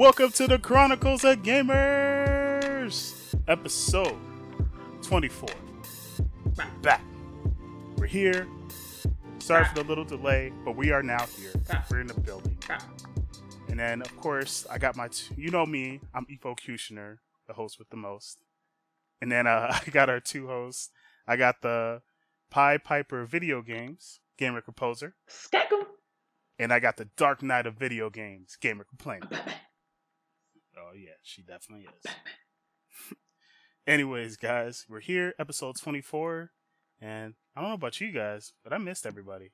Welcome to the Chronicles of Gamers, episode 24. Back. We're here. Sorry for the little delay, but we are now here. We're in the building. And then, of course, I got my, you know me, I'm Efocutioner, the host with the most. And then I got our two hosts. I got the Pied Piper Video Games, Gamer Composer. Stack 'em. And I got the Dark Knight of Video Games, Gamer Complainer. Oh, yeah, she definitely is. Anyways, guys, we're here, episode 24. And I don't know about you guys, but I missed everybody.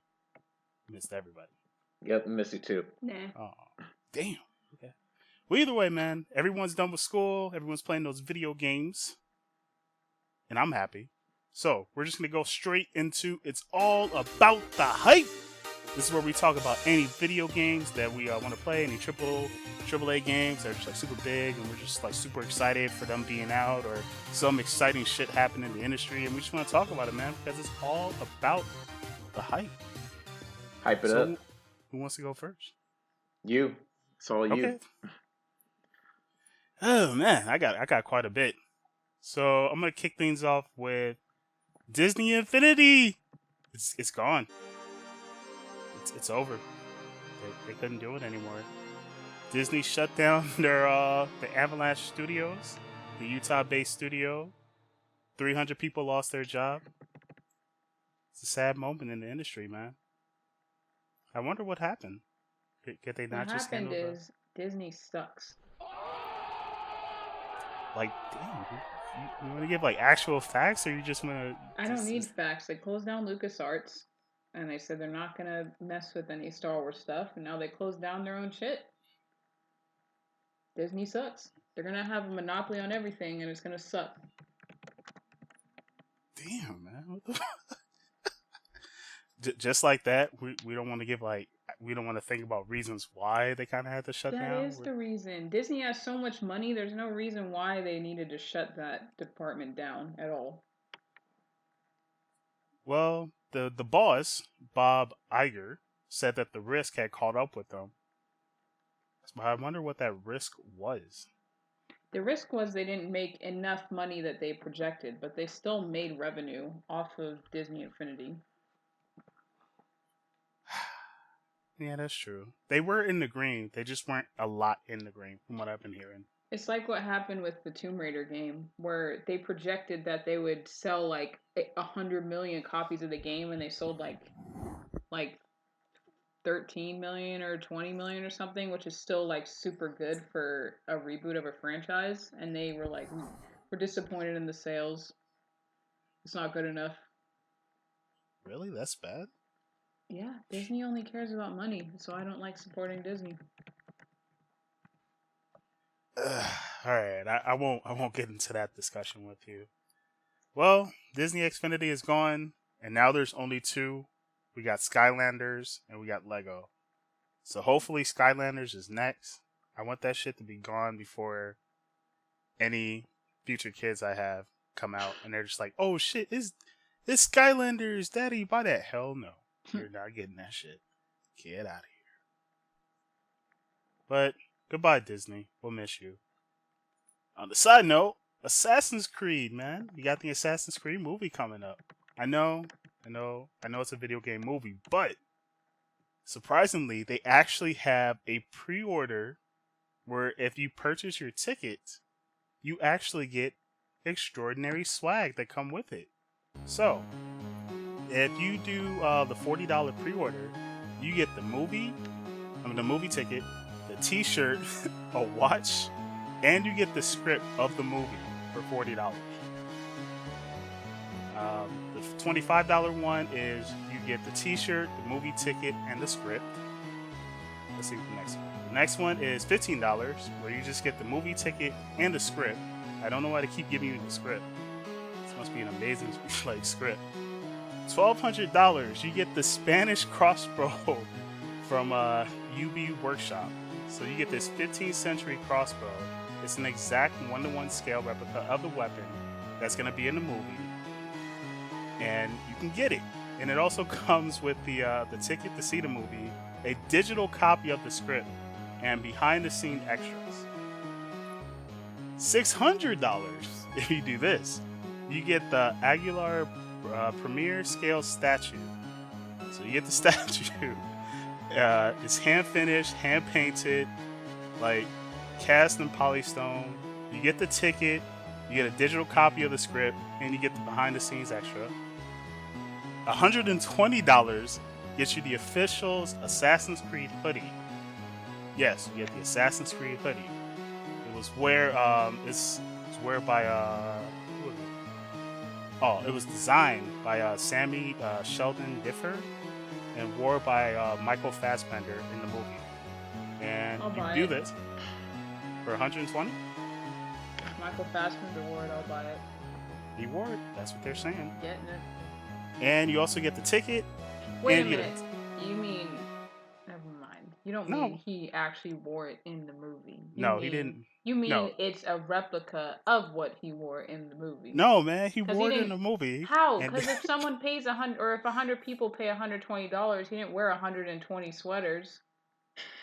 Yep, I miss you too. Nah. Oh, damn. Okay. Well, either way, man, everyone's done with school. Everyone's playing those video games. And I'm happy. So, we're just going to go straight into It's All About the Hype. This is where we talk about any video games that we want to play, any AAA games that are just like super big, and we're just like super excited for them being out, or some exciting shit happening in the industry, and we just want to talk about it, man, because it's all about the hype. Hype it up. Who wants to go first? You. It's all you. Okay. Oh man, I got quite a bit. So I'm gonna kick things off with Disney Infinity. It's gone. It's over. They couldn't do it anymore. Disney shut down their the Avalanche Studios, the Utah-based studio. 300 people lost their job. It's a sad moment in the industry, man. I wonder what happened. Could they not just handle it? What happened is Disney sucks. Like, damn, you want to give like actual facts, or you just want to? I don't need facts. They closed down LucasArts, and they said they're not gonna mess with any Star Wars stuff, and now they closed down their own shit. Disney sucks. They're gonna have a monopoly on everything, and it's gonna suck. Damn, man. Just like that, we don't want to give like, we don't want to think about reasons why they kind of had to shut down. That is the reason. Disney has so much money. There's no reason why they needed to shut that department down at all. Well, the boss, Bob Iger, said that the risk had caught up with them. But I wonder what that risk was. The risk was they didn't make enough money that they projected, but they still made revenue off of Disney Infinity. Yeah, that's true. They were in the green. They just weren't a lot in the green, from what I've been hearing. It's like what happened with the Tomb Raider game, where they projected that they would sell like 100 million copies of the game, and they sold like 13 million or 20 million or something, which is still like super good for a reboot of a franchise. And they were like, we're disappointed in the sales. It's not good enough. Really? That's bad? Yeah, Disney only cares about money, so I don't like supporting Disney. All right, I won't get into that discussion with you. Well, Disney Xfinity is gone, and now there's only two. We got Skylanders and we got Lego. So hopefully Skylanders is next. I want that shit to be gone before any future kids I have come out and they're just like, oh shit, it's Skylanders, Daddy, buy that. Hell no. You're not getting that shit. Get out of here. But goodbye, Disney. We'll miss you. On the side note, Assassin's Creed, man. You got the Assassin's Creed movie coming up. I know it's a video game movie, but surprisingly, they actually have a pre-order where if you purchase your ticket, you actually get extraordinary swag that come with it. So, if you do the $40 pre-order, you get the movie ticket, the t-shirt, a watch, and you get the script of the movie for $40. The $25 one is you get the t-shirt, the movie ticket, and the script. Let's see the next one. The next one is $15, where you just get the movie ticket and the script. I don't know why they keep giving you the script. This must be an amazing like script. $1,200, you get the Spanish crossbow from UB Workshop. So you get this 15th century crossbow. It's an exact 1-to-1 scale replica of the weapon that's going to be in the movie. And you can get it. And it also comes with the ticket to see the movie, a digital copy of the script, and behind the scene extras. $600 if you do this. You get the Aguilar Premier Scale statue. So you get the statue. It's hand finished, hand painted, like cast in polystone. You get the ticket, you get a digital copy of the script, and you get the behind the scenes extra. $120 gets you the official Assassin's Creed hoodie. Yes, you get the Assassin's Creed hoodie. It was it's wear by who was it? Oh, it was designed by Sammy Sheldon Differ and wore by Michael Fassbender in the movie. And I'll you buy do it. this for 120. If Michael Fassbender wore it, I'll buy it. He wore it. That's what they're saying. Getting it. And you also get the ticket. Wait a and you minute. You mean? Never mind. You don't No. mean he actually wore it in the movie. No, he didn't. You mean No. it's a replica of what he wore in the movie? No, man, he 'Cause wore he it in didn't- the movie. How? and- Because if someone pays 100, or if 100 people pay $120, he didn't wear 120 sweaters.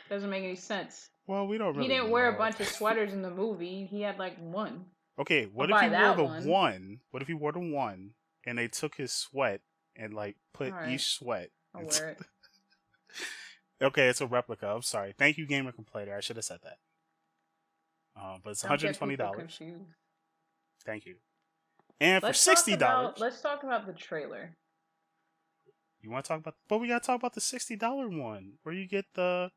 Doesn't make any sense. Well, we don't really. He didn't wear a know. bunch of sweaters in the movie. He had like one. Okay, what I'll if buy he wore that the one. one? What if he wore the one and they took his sweat and like put Alright. each sweat? I'll wear it. Okay, it's a replica. I'm sorry. Thank you, Gamer Complainer. I should have said that. But it's Don't get $120. people confused. Thank you. And for Let's $60, Let's talk about the trailer. you want to talk about? But we gotta talk about the $60 one where you get the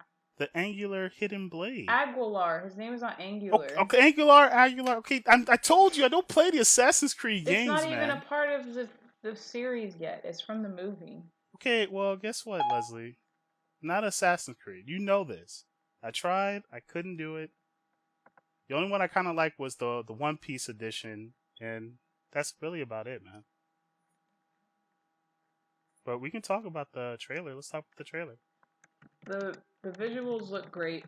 angular hidden blade. Aguilar. His name is not Angular. Okay, Aguilar. Okay, I told you I don't play the Assassin's Creed games, It's not man. even a part of the series yet. It's from the movie. Okay, well, guess what, Leslie? Not Assassin's Creed. You know this. I tried. I couldn't do it. The only one I kind of liked was the One Piece edition, and that's really about it, man. But we can talk about the trailer. Let's talk about the trailer. The visuals look great.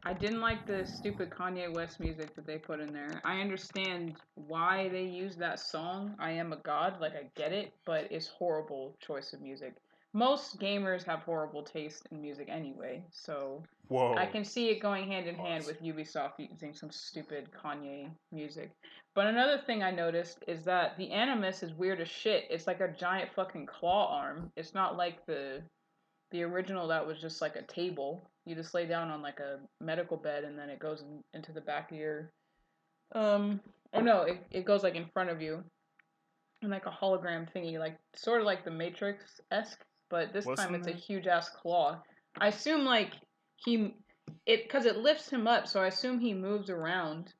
I didn't like the stupid Kanye West music that they put in there. I understand why they used that song, I Am a God, like I get it, but it's horrible choice of music. Most gamers have horrible taste in music anyway, so Whoa. I can see it going hand in hand with Ubisoft using some stupid Kanye music. But another thing I noticed is that the Animus is weird as shit. It's like a giant fucking claw arm. It's not like the original that was just like a table. You just lay down on like a medical bed and then it goes into the back of your it goes like in front of you in like a hologram thingy, like sort of like the Matrix-esque, but this What's time in it's a there? huge ass claw. I assume like because it lifts him up, so I assume he moves around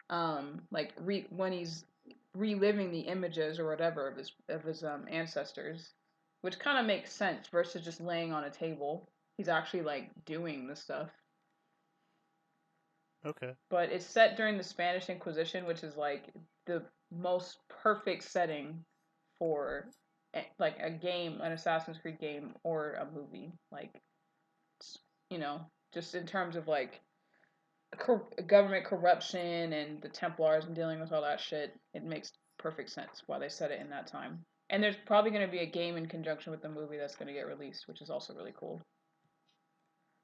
when he's reliving the images or whatever of his ancestors, which kind of makes sense versus just laying on a table. He's actually like doing the stuff. Okay. But it's set during the Spanish Inquisition, which is like the most perfect setting for like a game, an Assassin's Creed game or a movie. Like, just in terms of like government corruption and the Templars and dealing with all that shit, it makes perfect sense why they set it in that time. And there's probably going to be a game in conjunction with the movie that's going to get released, which is also really cool.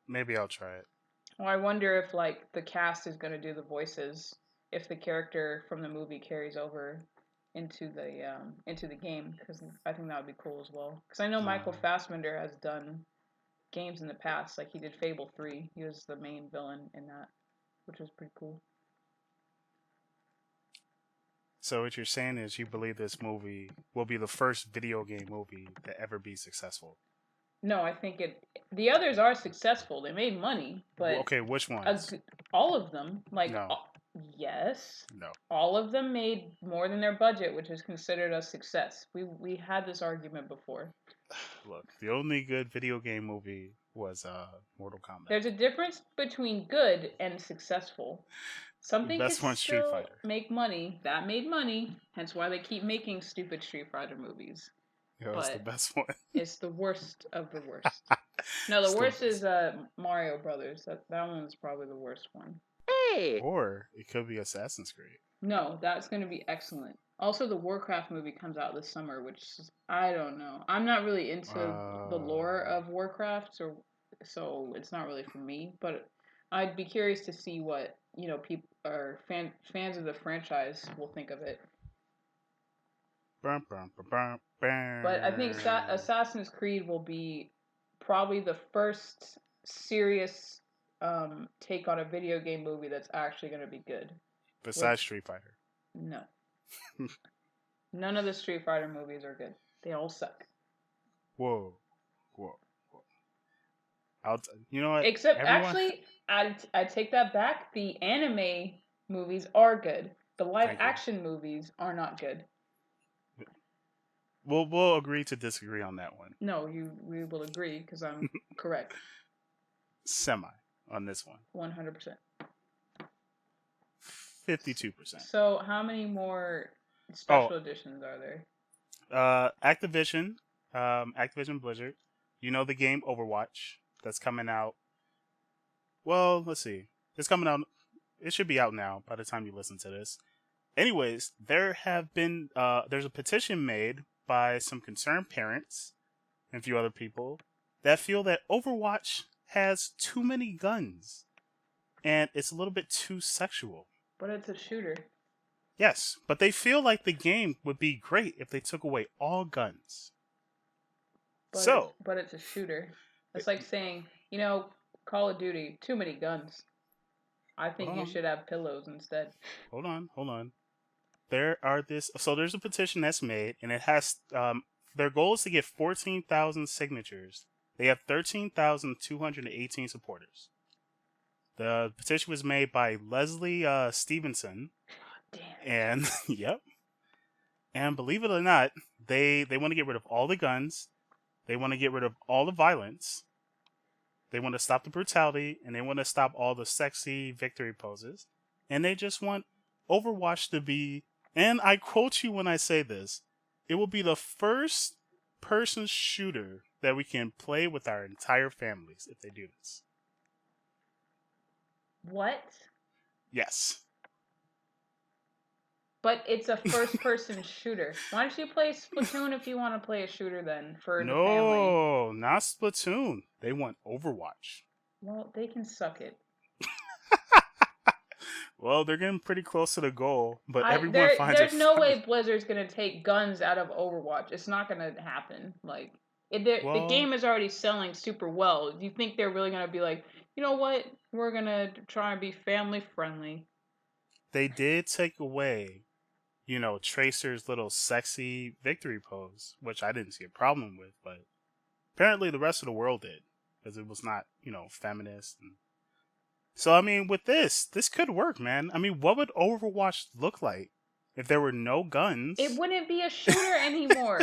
Maybe I'll try it. Well, I wonder if like the cast is going to do the voices, if the character from the movie carries over into the game, because I think that would be cool as well. Because I know Michael Fassbender has done games in the past, like he did Fable 3. He was the main villain in that, which was pretty cool. So what you're saying is you believe this movie will be the first video game movie to ever be successful? No, I think the others are successful. They made money, but okay, which ones? All of them, like No. Yes. No. All of them made more than their budget, which is considered a success. We had this argument before. Look, the only good video game movie was Mortal Kombat. There's a difference between good and successful. Something best can one's Street still Fighter. make money. That made money. Hence why they keep making stupid Street Fighter movies. It's the best one. It's the worst of the worst. No, the worst is Mario Brothers. That one's probably the worst one. Hey! Or it could be Assassin's Creed. No, that's going to be excellent. Also, the Warcraft movie comes out this summer, which I don't know. I'm not really into the lore of Warcraft, so it's not really for me. But I'd be curious to see what people or fans of the franchise will think of it. Bum, bum, bum, bum, But I think bum. Assassin's Creed will be probably the first serious take on a video game movie that's actually going to be good. Besides Street Fighter. No. None of the Street Fighter movies are good. They all suck. Whoa. You know what? Except, Everyone. actually, I take that back. The anime movies are good. The live Thank you. action movies are not good. We'll agree to disagree on that one. No, we will agree because I'm correct. Semi on this one. 100%. 52%. So how many more special editions are there? Activision Blizzard. You know the game Overwatch that's coming out. Well, let's see. It's coming out. It should be out now by the time you listen to this. Anyways, there's a petition made by some concerned parents and a few other people that feel that Overwatch has too many guns and it's a little bit too sexual. But it's a shooter. Yes, but they feel like the game would be great if they took away all guns. But it's a shooter. It's like saying, Call of Duty, too many guns. I think you should have pillows instead. Hold on. There's a petition that's made, and it has their goal is to get 14,000 signatures. They have 13,218 supporters. The petition was made by Leslie Stevenson. Damn. And yep. And believe it or not, they want to get rid of all the guns. They want to get rid of all the violence. They want to stop the brutality, and they want to stop all the sexy victory poses. And they just want Overwatch to be, and I quote you when I say this, it will be the first person shooter that we can play with our entire families if they do this. What? Yes. But it's a first-person shooter. Why don't you play Splatoon if you want to play a shooter then for the family? No, not Splatoon. They want Overwatch. Well, they can suck it. Well, they're getting pretty close to the goal, but everyone finds it. There's no way Blizzard's gonna take guns out of Overwatch. It's not gonna happen. The game is already selling super well. Do you think they're really gonna be like, you know what? We're gonna try and be family friendly. They did take away, Tracer's little sexy victory pose, which I didn't see a problem with, but apparently the rest of the world did, because it was not, feminist. So, I mean, with this could work, man. I mean, what would Overwatch look like if there were no guns? It wouldn't be a shooter anymore.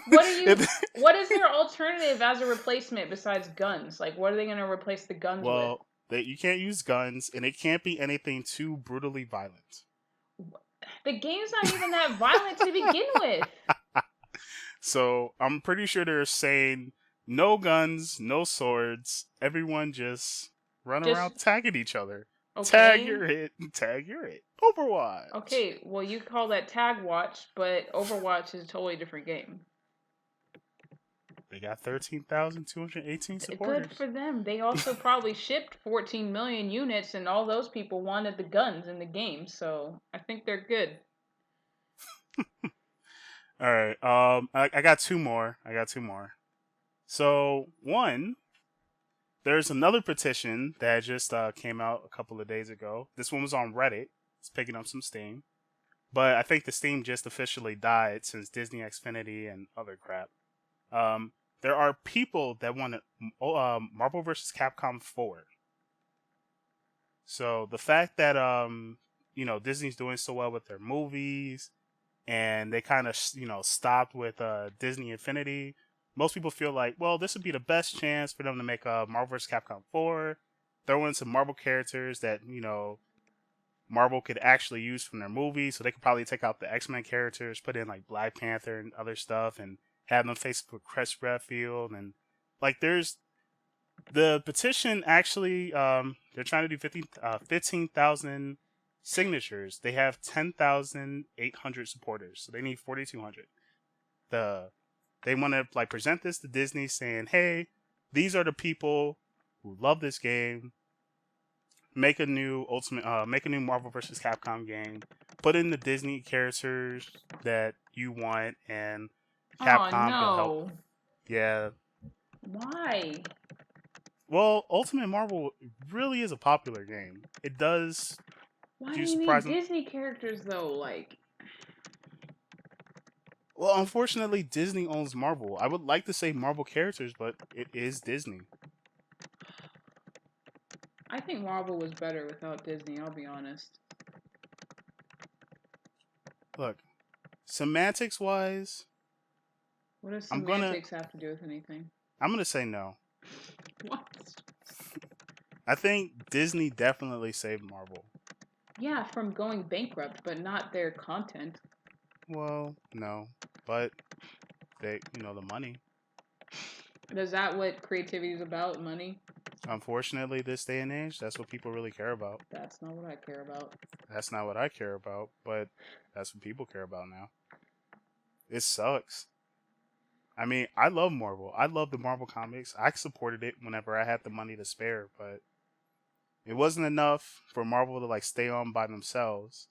What is their alternative as a replacement besides guns? Like, what are they going to replace the guns with? Well, you can't use guns, and it can't be anything too brutally violent. The game's not even that violent to begin with. So, I'm pretty sure they're saying no guns, no swords, everyone just run around tagging each other. Okay. Tag your hit. Overwatch. Okay, well, you call that Tag Watch, but Overwatch is a totally different game. They got 13,218 supporters. Good for them. They also probably shipped 14 million units, and all those people wanted the guns in the game, so I think they're good. All right. I got two more. So, one, there's another petition that just came out a couple of days ago. This one was on Reddit. It's picking up some steam. But I think the steam just officially died since Disney Xfinity and other crap. There are people that want Marvel vs. Capcom 4. So the fact that Disney's doing so well with their movies, and they kind of stopped with Disney Infinity, most people feel like, well, this would be the best chance for them to make a Marvel vs. Capcom 4, throw in some Marvel characters that Marvel could actually use from their movies, so they could probably take out the X-Men characters, put in like Black Panther and other stuff, and have them face with Chris Redfield, and there's the petition actually. They're trying to do 15,000 signatures. They have 10,800 supporters, so they need 4,200. They want to present this to Disney, saying, "Hey, these are the people who love this game. make a new Marvel vs. Capcom game, put in the Disney characters that you want, and Oh Capcom could help. no! Yeah. Why? Well, Ultimate Marvel really is a popular game. It does Why do do you need surprising. Disney characters though? Like, Well, unfortunately, Disney owns Marvel. I would like to say Marvel characters, but it is Disney. I think Marvel was better without Disney. I'll be honest. Look, semantics wise, What does I'm gonna semantics have to do with anything? say no. What? I think Disney definitely saved Marvel. Yeah, from going bankrupt, but not their content. Well, no, but they, the money. Is that what creativity is about? Money? Unfortunately, this day and age, that's what people really care about. That's not what I care about. That's not what I care about, but that's what people care about now. It sucks. I mean, I love Marvel. I love the Marvel comics. I supported it whenever I had the money to spare, but it wasn't enough for Marvel to like stay on by themselves.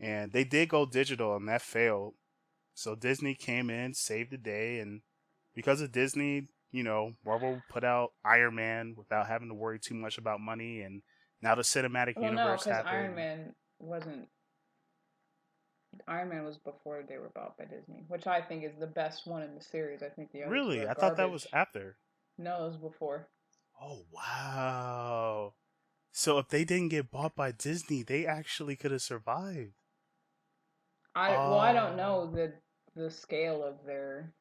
And they did go digital, and that failed. So Disney came in, saved the day, and because of Disney, Marvel put out Iron Man without having to worry too much about money, and now the cinematic Well, no, universe because happened. Iron Man wasn't. Iron Man was before they were bought by Disney, which I think is the best one in the series. I think the others Really? were I garbage. thought that was after. No, it was before. Oh, wow. So if they didn't get bought by Disney, they actually could have survived. I don't know the scale of their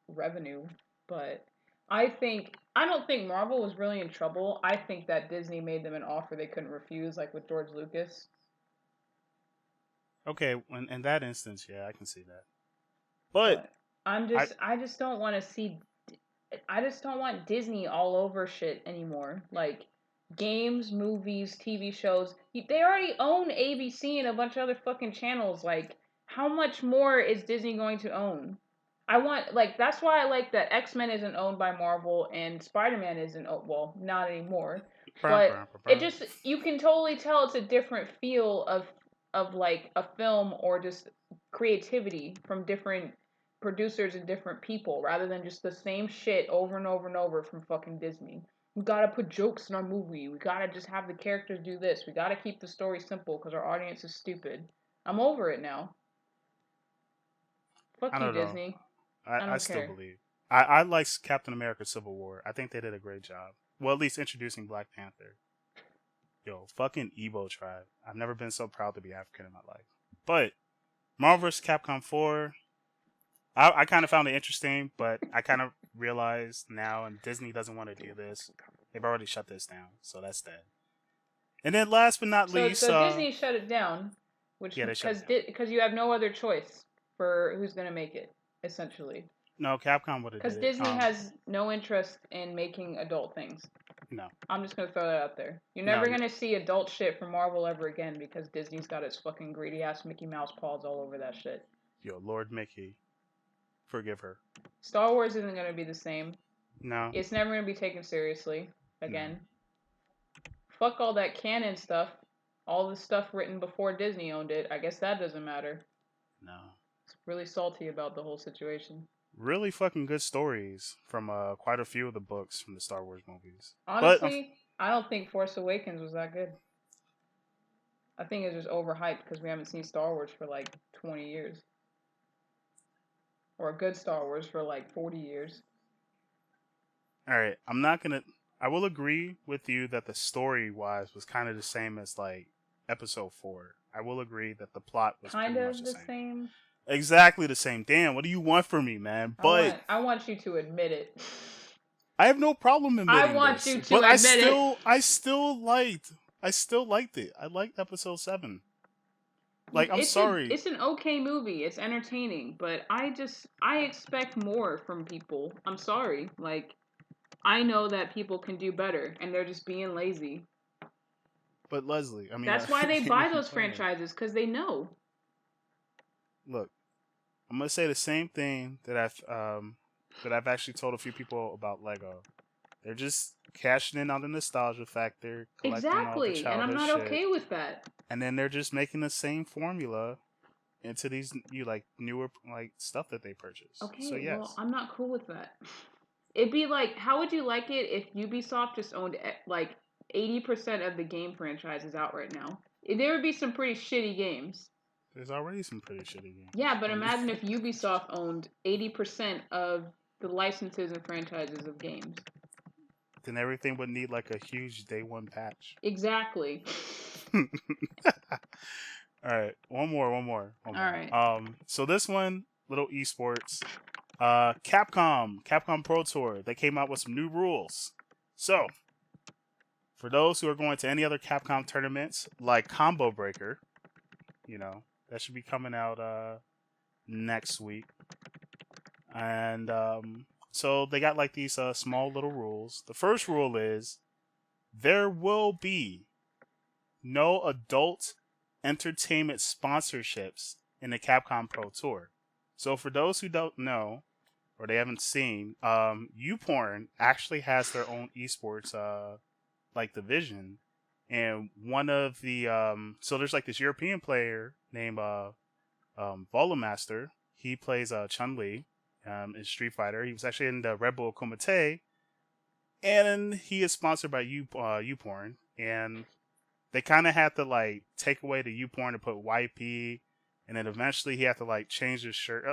revenue, but I don't think Marvel was really in trouble. I think that Disney made them an offer they couldn't refuse, like with George Lucas. Okay, in that instance, yeah, I can see that. But I just don't want to see. I just don't want Disney all over shit anymore. Like games, movies, TV shows. They already own ABC and a bunch of other fucking channels. Like, how much more is Disney going to own? I want that's why I like that X-Men isn't owned by Marvel and Spider-Man isn't well, not anymore. But it just you can totally tell it's a different feel of like a film or just creativity from different producers and different people rather than just the same shit over and over and over from fucking Disney. We gotta put jokes in our movie. We gotta just have the characters do this. We gotta keep the story simple because our audience is stupid. I'm over it now. Fuck you, Disney. I still believe. I like Captain America Civil War. I think they did a great job. Well, at least introducing Black Panther. Yo, fucking Evo tribe. I've never been so proud to be African in my life. But Marvel vs. Capcom 4, I kind of found it interesting, but I kind of realized now, and Disney doesn't want to do this. They've already shut this down, so that's dead. And then last but not least... So Disney shut it down, which because you have no other choice for who's going to make it, essentially. No, Capcom would have did it. Because Disney has no interest in making adult things. No. I'm just going to throw that out there. You're never going to see adult shit from Marvel ever again because Disney's got its fucking greedy-ass Mickey Mouse paws all over that shit. Yo, Lord Mickey. Forgive her. Star Wars isn't going to be the same. No. It's never going to be taken seriously again. No. Fuck all that canon stuff. All the stuff written before Disney owned it. I guess that doesn't matter. No. It's really salty about the whole situation. Really fucking good stories from quite a few of the books from the Star Wars movies. Honestly, I don't think Force Awakens was that good. I think it's just overhyped because we haven't seen Star Wars for like 20 years. Or a good Star Wars for like 40 years. Alright, I will agree with you that the story-wise was kind of the same as like Episode 4. I will agree that the plot was kind of the same. Exactly the same. Damn, what do you want from me, man? But I want you to admit it. I have no problem admitting I want this, you to admit it. I still liked it. I liked Episode 7. Like, I'm sorry. It's an okay movie. It's entertaining, but I expect more from people. I'm sorry. Like, I know that people can do better, and they're just being lazy. But Leslie, I mean, that's why they buy those franchises, because they know. Look, I'm gonna say the same thing that I've actually told a few people about Lego. They're just cashing in on the nostalgia factor, collecting all the Exactly, and I'm childish not shit, okay with that. and then they're just making the same formula into these newer stuff that they purchase. Okay, So well, yes, I'm not cool with that. It'd be like, how would you like it if Ubisoft just owned like 80% of the game franchises out right now? There would be some pretty shitty games. there's already some pretty shitty games. Yeah, but imagine if Ubisoft owned 80% of the licenses and franchises of games. Then everything would need like a huge day one patch. Exactly. All right, one more. All right. So this one, little esports. Capcom Pro Tour. They came out with some new rules. So, for those who are going to any other Capcom tournaments, like Combo Breaker, that should be coming out next week. And so they got like these small little rules. The first rule is there will be no adult entertainment sponsorships in the Capcom Pro Tour. So for those who don't know or they haven't seen, YouPorn actually has their own esports division, and one of the so there's like this European player named Volumaster. He plays Chun-Li in Street Fighter. He was actually in the Red Bull Kumite, and he is sponsored by YouPorn, and they kind of had to like take away the YouPorn and put YP, and then eventually he had to like change his shirt.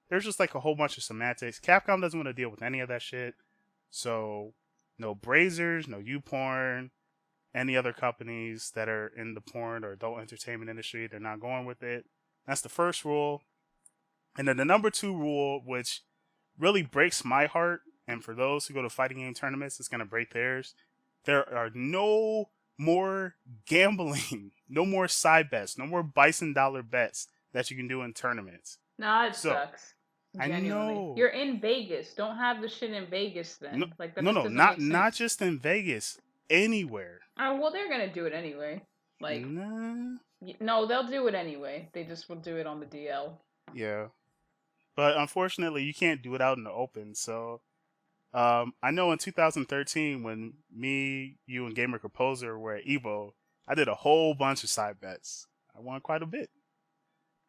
There's just like a whole bunch of semantics. Capcom doesn't want to deal with any of that shit, so no Brazers, no YouPorn, any other companies that are in the porn or adult entertainment industry, they're not going with it. That's the first rule. And then the number 2 rule, which really breaks my heart, and for those who go to fighting game tournaments, it's going to break theirs. There are no more gambling, no more side bets, no more bison dollar bets that you can do in tournaments. Nah, it sucks. Genuinely. I know. You're in Vegas. Don't have the shit in Vegas then. No, like that no, not just in Vegas. Anywhere. Oh, well, they're gonna do it anyway. Like, nah. No, they'll do it anyway. They just will do it on the DL. Yeah, but unfortunately, you can't do it out in the open. So, I know in 2013 when me, you, and Gamer Composer were at Evo, I did a whole bunch of side bets. I won quite a bit,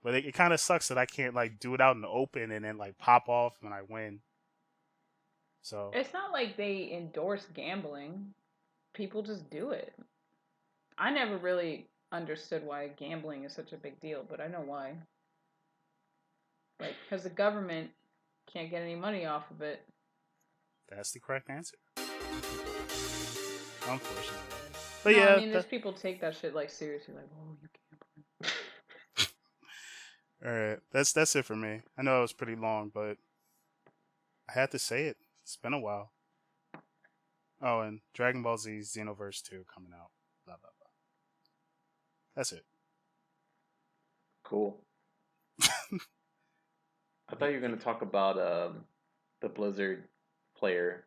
but it kind of sucks that I can't like do it out in the open and then like pop off when I win. So it's not like they endorse gambling. People just do it. I never really understood why gambling is such a big deal, but I know why. Like, because the government can't get any money off of it. That's the correct answer. Unfortunately. But no, yeah. I mean, there's people take that shit like seriously, like, oh, you gambling. Alright, that's it for me. I know it was pretty long, but I had to say it. It's been a while. Oh, and Dragon Ball Z Xenoverse 2 coming out. Blah, blah, blah. That's it. Cool. I thought you were going to talk about the Blizzard player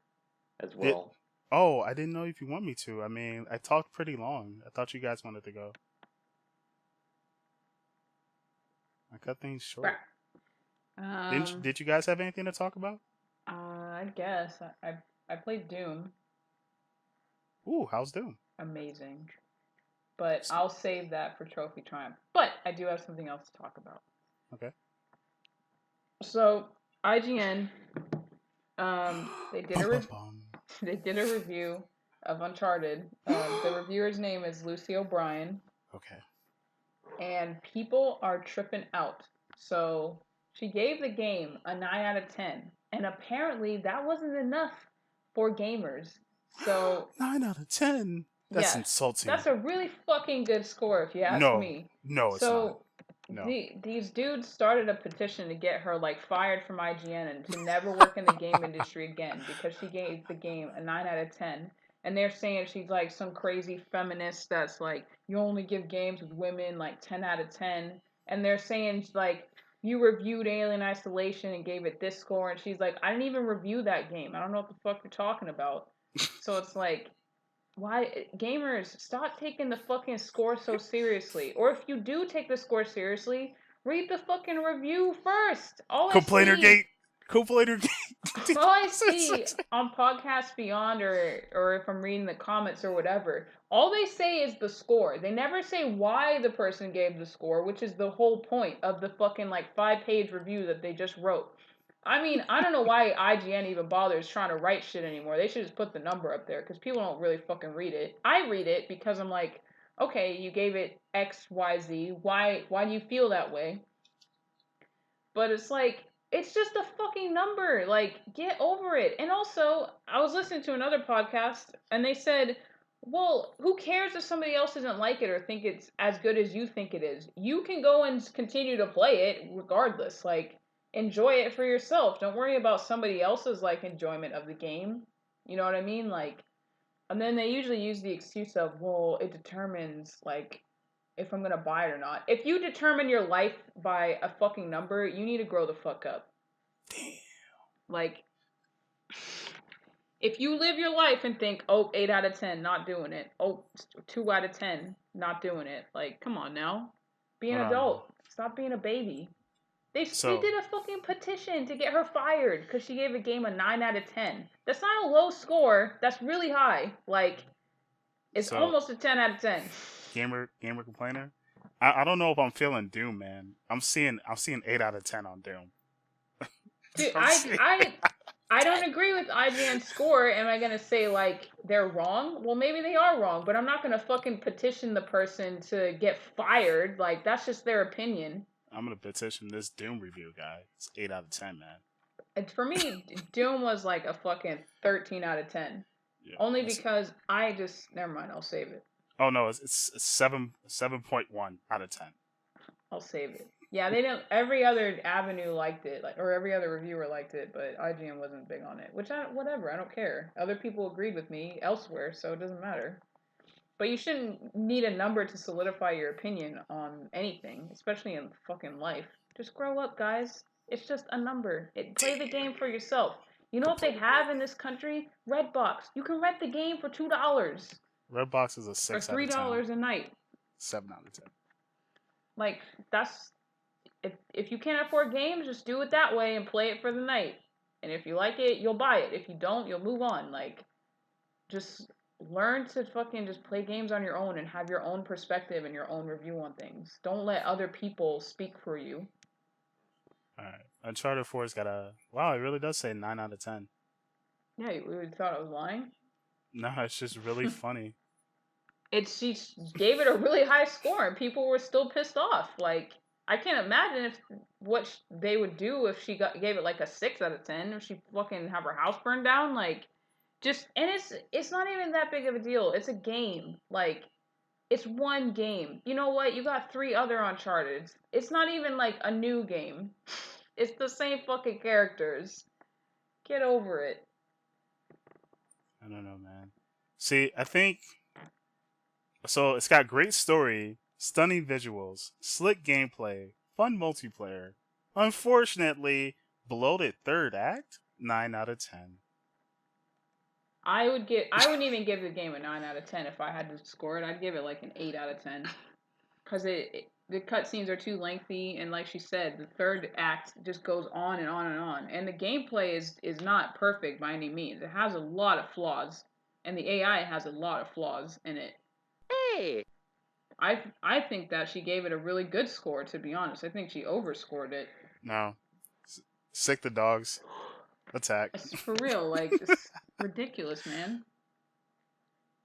as well. I didn't know if you want me to. I mean, I talked pretty long. I thought you guys wanted to go. I cut things short. Did you guys have anything to talk about? I guess. I played Doom. Ooh, how's Doom? Amazing. But I'll save that for Trophy Triumph. But I do have something else to talk about. Okay. So, IGN, they did a review of Uncharted. The reviewer's name is Lucy O'Brien. Okay. And people are tripping out. So, she gave the game a 9 out of 10. And apparently that wasn't enough for gamers. So 9 out of 10? That's insulting. That's a really fucking good score if you ask me. No, it's not. No. These dudes started a petition to get her like fired from IGN and to never work in the game industry again because she gave the game a 9 out of 10. And they're saying she's like some crazy feminist that's like, you only give games with women like 10 out of 10. And they're saying like, you reviewed Alien Isolation and gave it this score. And she's like, I didn't even review that game. I don't know what the fuck you're talking about. So it's like, why, gamers, stop taking the fucking score so seriously. Or if you do take the score seriously, read the fucking review first. Complainer Gate. all I see on Podcast Beyond or if I'm reading the comments or whatever, all they say is the score. They never say why the person gave the score, which is the whole point of the fucking like 5-page review that they just wrote. I mean, I don't know why IGN even bothers trying to write shit anymore. They should just put the number up there because people don't really fucking read it. I read it because I'm like, okay, you gave it X, Y, Z. Why do you feel that way? But it's like, it's just a fucking number. Like, get over it. And also, I was listening to another podcast and they said, well, who cares if somebody else doesn't like it or think it's as good as you think it is? You can go and continue to play it regardless. Like, enjoy it for yourself. Don't worry about somebody else's like enjoyment of the game. You know what I mean? Like, and then they usually use the excuse of, well, it determines like if I'm gonna buy it or not. If you determine your life by a fucking number, you need to grow the fuck up. Damn. Like, if you live your life and think, oh, 8 out of 10, not doing it. Oh, 2 out of 10, not doing it. Like, come on now. Be an adult. Stop being a baby. They did a fucking petition to get her fired because she gave a game a 9 out of 10. That's not a low score. That's really high. Like, it's almost a 10 out of 10. Gamer complainer. I don't know if I'm feeling Doom, man. I'm seeing 8 out of 10 on Doom. Dude, I don't agree with IGN's score. Am I gonna say like they're wrong? Well, maybe they are wrong, but I'm not gonna fucking petition the person to get fired. Like, that's just their opinion. I'm gonna petition this Doom review guy. It's 8 out of 10, man. And for me, Doom was like a fucking 13 out of 10. Yeah, only because never mind. I'll save it. Oh no, it's 7.1 out of 10. I'll save it. Yeah, they don't. Every other avenue liked it, or every other reviewer liked it, but IGN wasn't big on it. Which whatever, I don't care. Other people agreed with me elsewhere, so it doesn't matter. But you shouldn't need a number to solidify your opinion on anything, especially in fucking life. Just grow up, guys. It's just a number. Play the game for yourself. You know what they have in this country? Redbox. You can rent the game for $2. Redbox is a 6 or $3 a night. 7 out of 10. Like, that's if you can't afford games, just do it that way and play it for the night. And if you like it, you'll buy it. If you don't, you'll move on. Like, just learn to fucking just play games on your own and have your own perspective and your own review on things. Don't let other people speak for you. Alright. Uncharted 4's got a... Wow, it really does say 9 out of 10. Yeah, you thought I was lying? No, it's just really funny. She gave it a really high score and people were still pissed off. Like, I can't imagine what they would do if she gave it like a 6 out of 10. If she fucking have her house burned down, like, and it's not even that big of a deal. It's a game. Like, it's one game. You know what? You got 3 other Uncharted. It's not even like a new game. It's the same fucking characters. Get over it. I don't know, man. See, I think... So, it's got great story, stunning visuals, slick gameplay, fun multiplayer. Unfortunately, bloated third act, 9 out of 10. I wouldn't even give the game a 9 out of 10 if I had to score it. I'd give it like an 8 out of 10. Because the cutscenes are too lengthy, and like she said, the third act just goes on and on and on. And the gameplay is not perfect by any means. It has a lot of flaws, and the AI has a lot of flaws in it. Hey! I think that she gave it a really good score, to be honest. I think she overscored it. No. Sick the dogs. Attack. It's for real, like, it's ridiculous, man.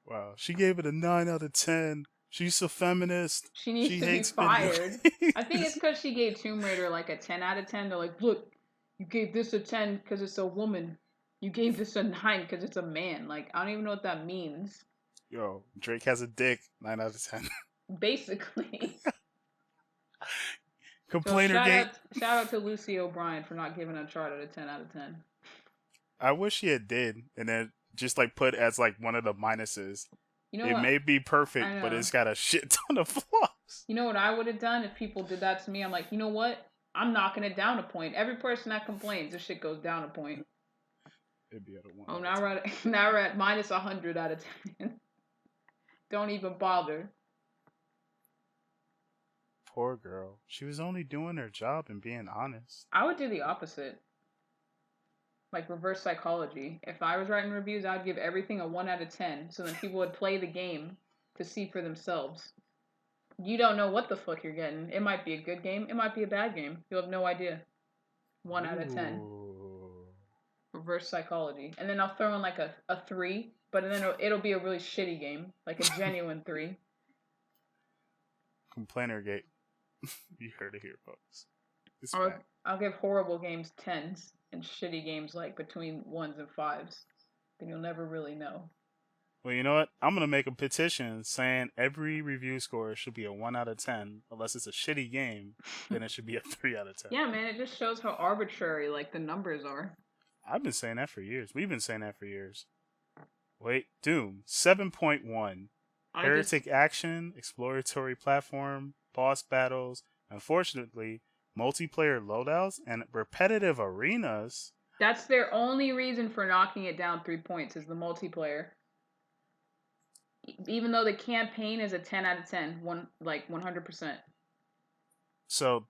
Wow. She gave it a 9 out of 10. She's a feminist. She needs to be fired. I think it's because she gave Tomb Raider like a 10 out of 10. They're like, look, you gave this a 10 because it's a woman. You gave this a 9 because it's a man. Like, I don't even know what that means. Yo, Drake has a dick. 9 out of 10. Basically. Complainer so game. Shout out to Lucy O'Brien for not giving Uncharted a 10 out of 10. I wish he had did, and then just like put as like one of the minuses. You know it what? may be perfect, but it's got a shit ton of flaws. You know what I would have done if people did that to me? I'm like, you know what? I'm knocking it down a point. Every person that complains, this shit goes down a point. It'd be at a 1. Oh, now we're at minus 100 out of 10. Don't even bother. Poor girl. She was only doing her job and being honest. I would do the opposite. Like reverse psychology. If I was writing reviews, I'd give everything a 1 out of 10. So then people would play the game to see for themselves. You don't know what the fuck you're getting. It might be a good game. It might be a bad game. You'll have no idea. 1 out of 10. Ooh. Reverse psychology. And then I'll throw in like a 3. But then it'll be a really shitty game. Like a genuine 3. Complainer gate. You heard it here, folks. It's Or back. I'll give horrible games 10s and shitty games like between 1s and 5s. Then you'll never really know. Well, you know what? I'm going to make a petition saying every review score should be a 1 out of 10. Unless it's a shitty game, then it should be a 3 out of 10. Yeah, man, it just shows how arbitrary like the numbers are. I've been saying that for years. We've been saying that for years. Wait, Doom 7.1. Heretic action, exploratory platform, boss battles, unfortunately, multiplayer loadouts, and repetitive arenas. That's their only reason for knocking it down 3 points is the multiplayer. Even though the campaign is a 10 out of 10, 100%. So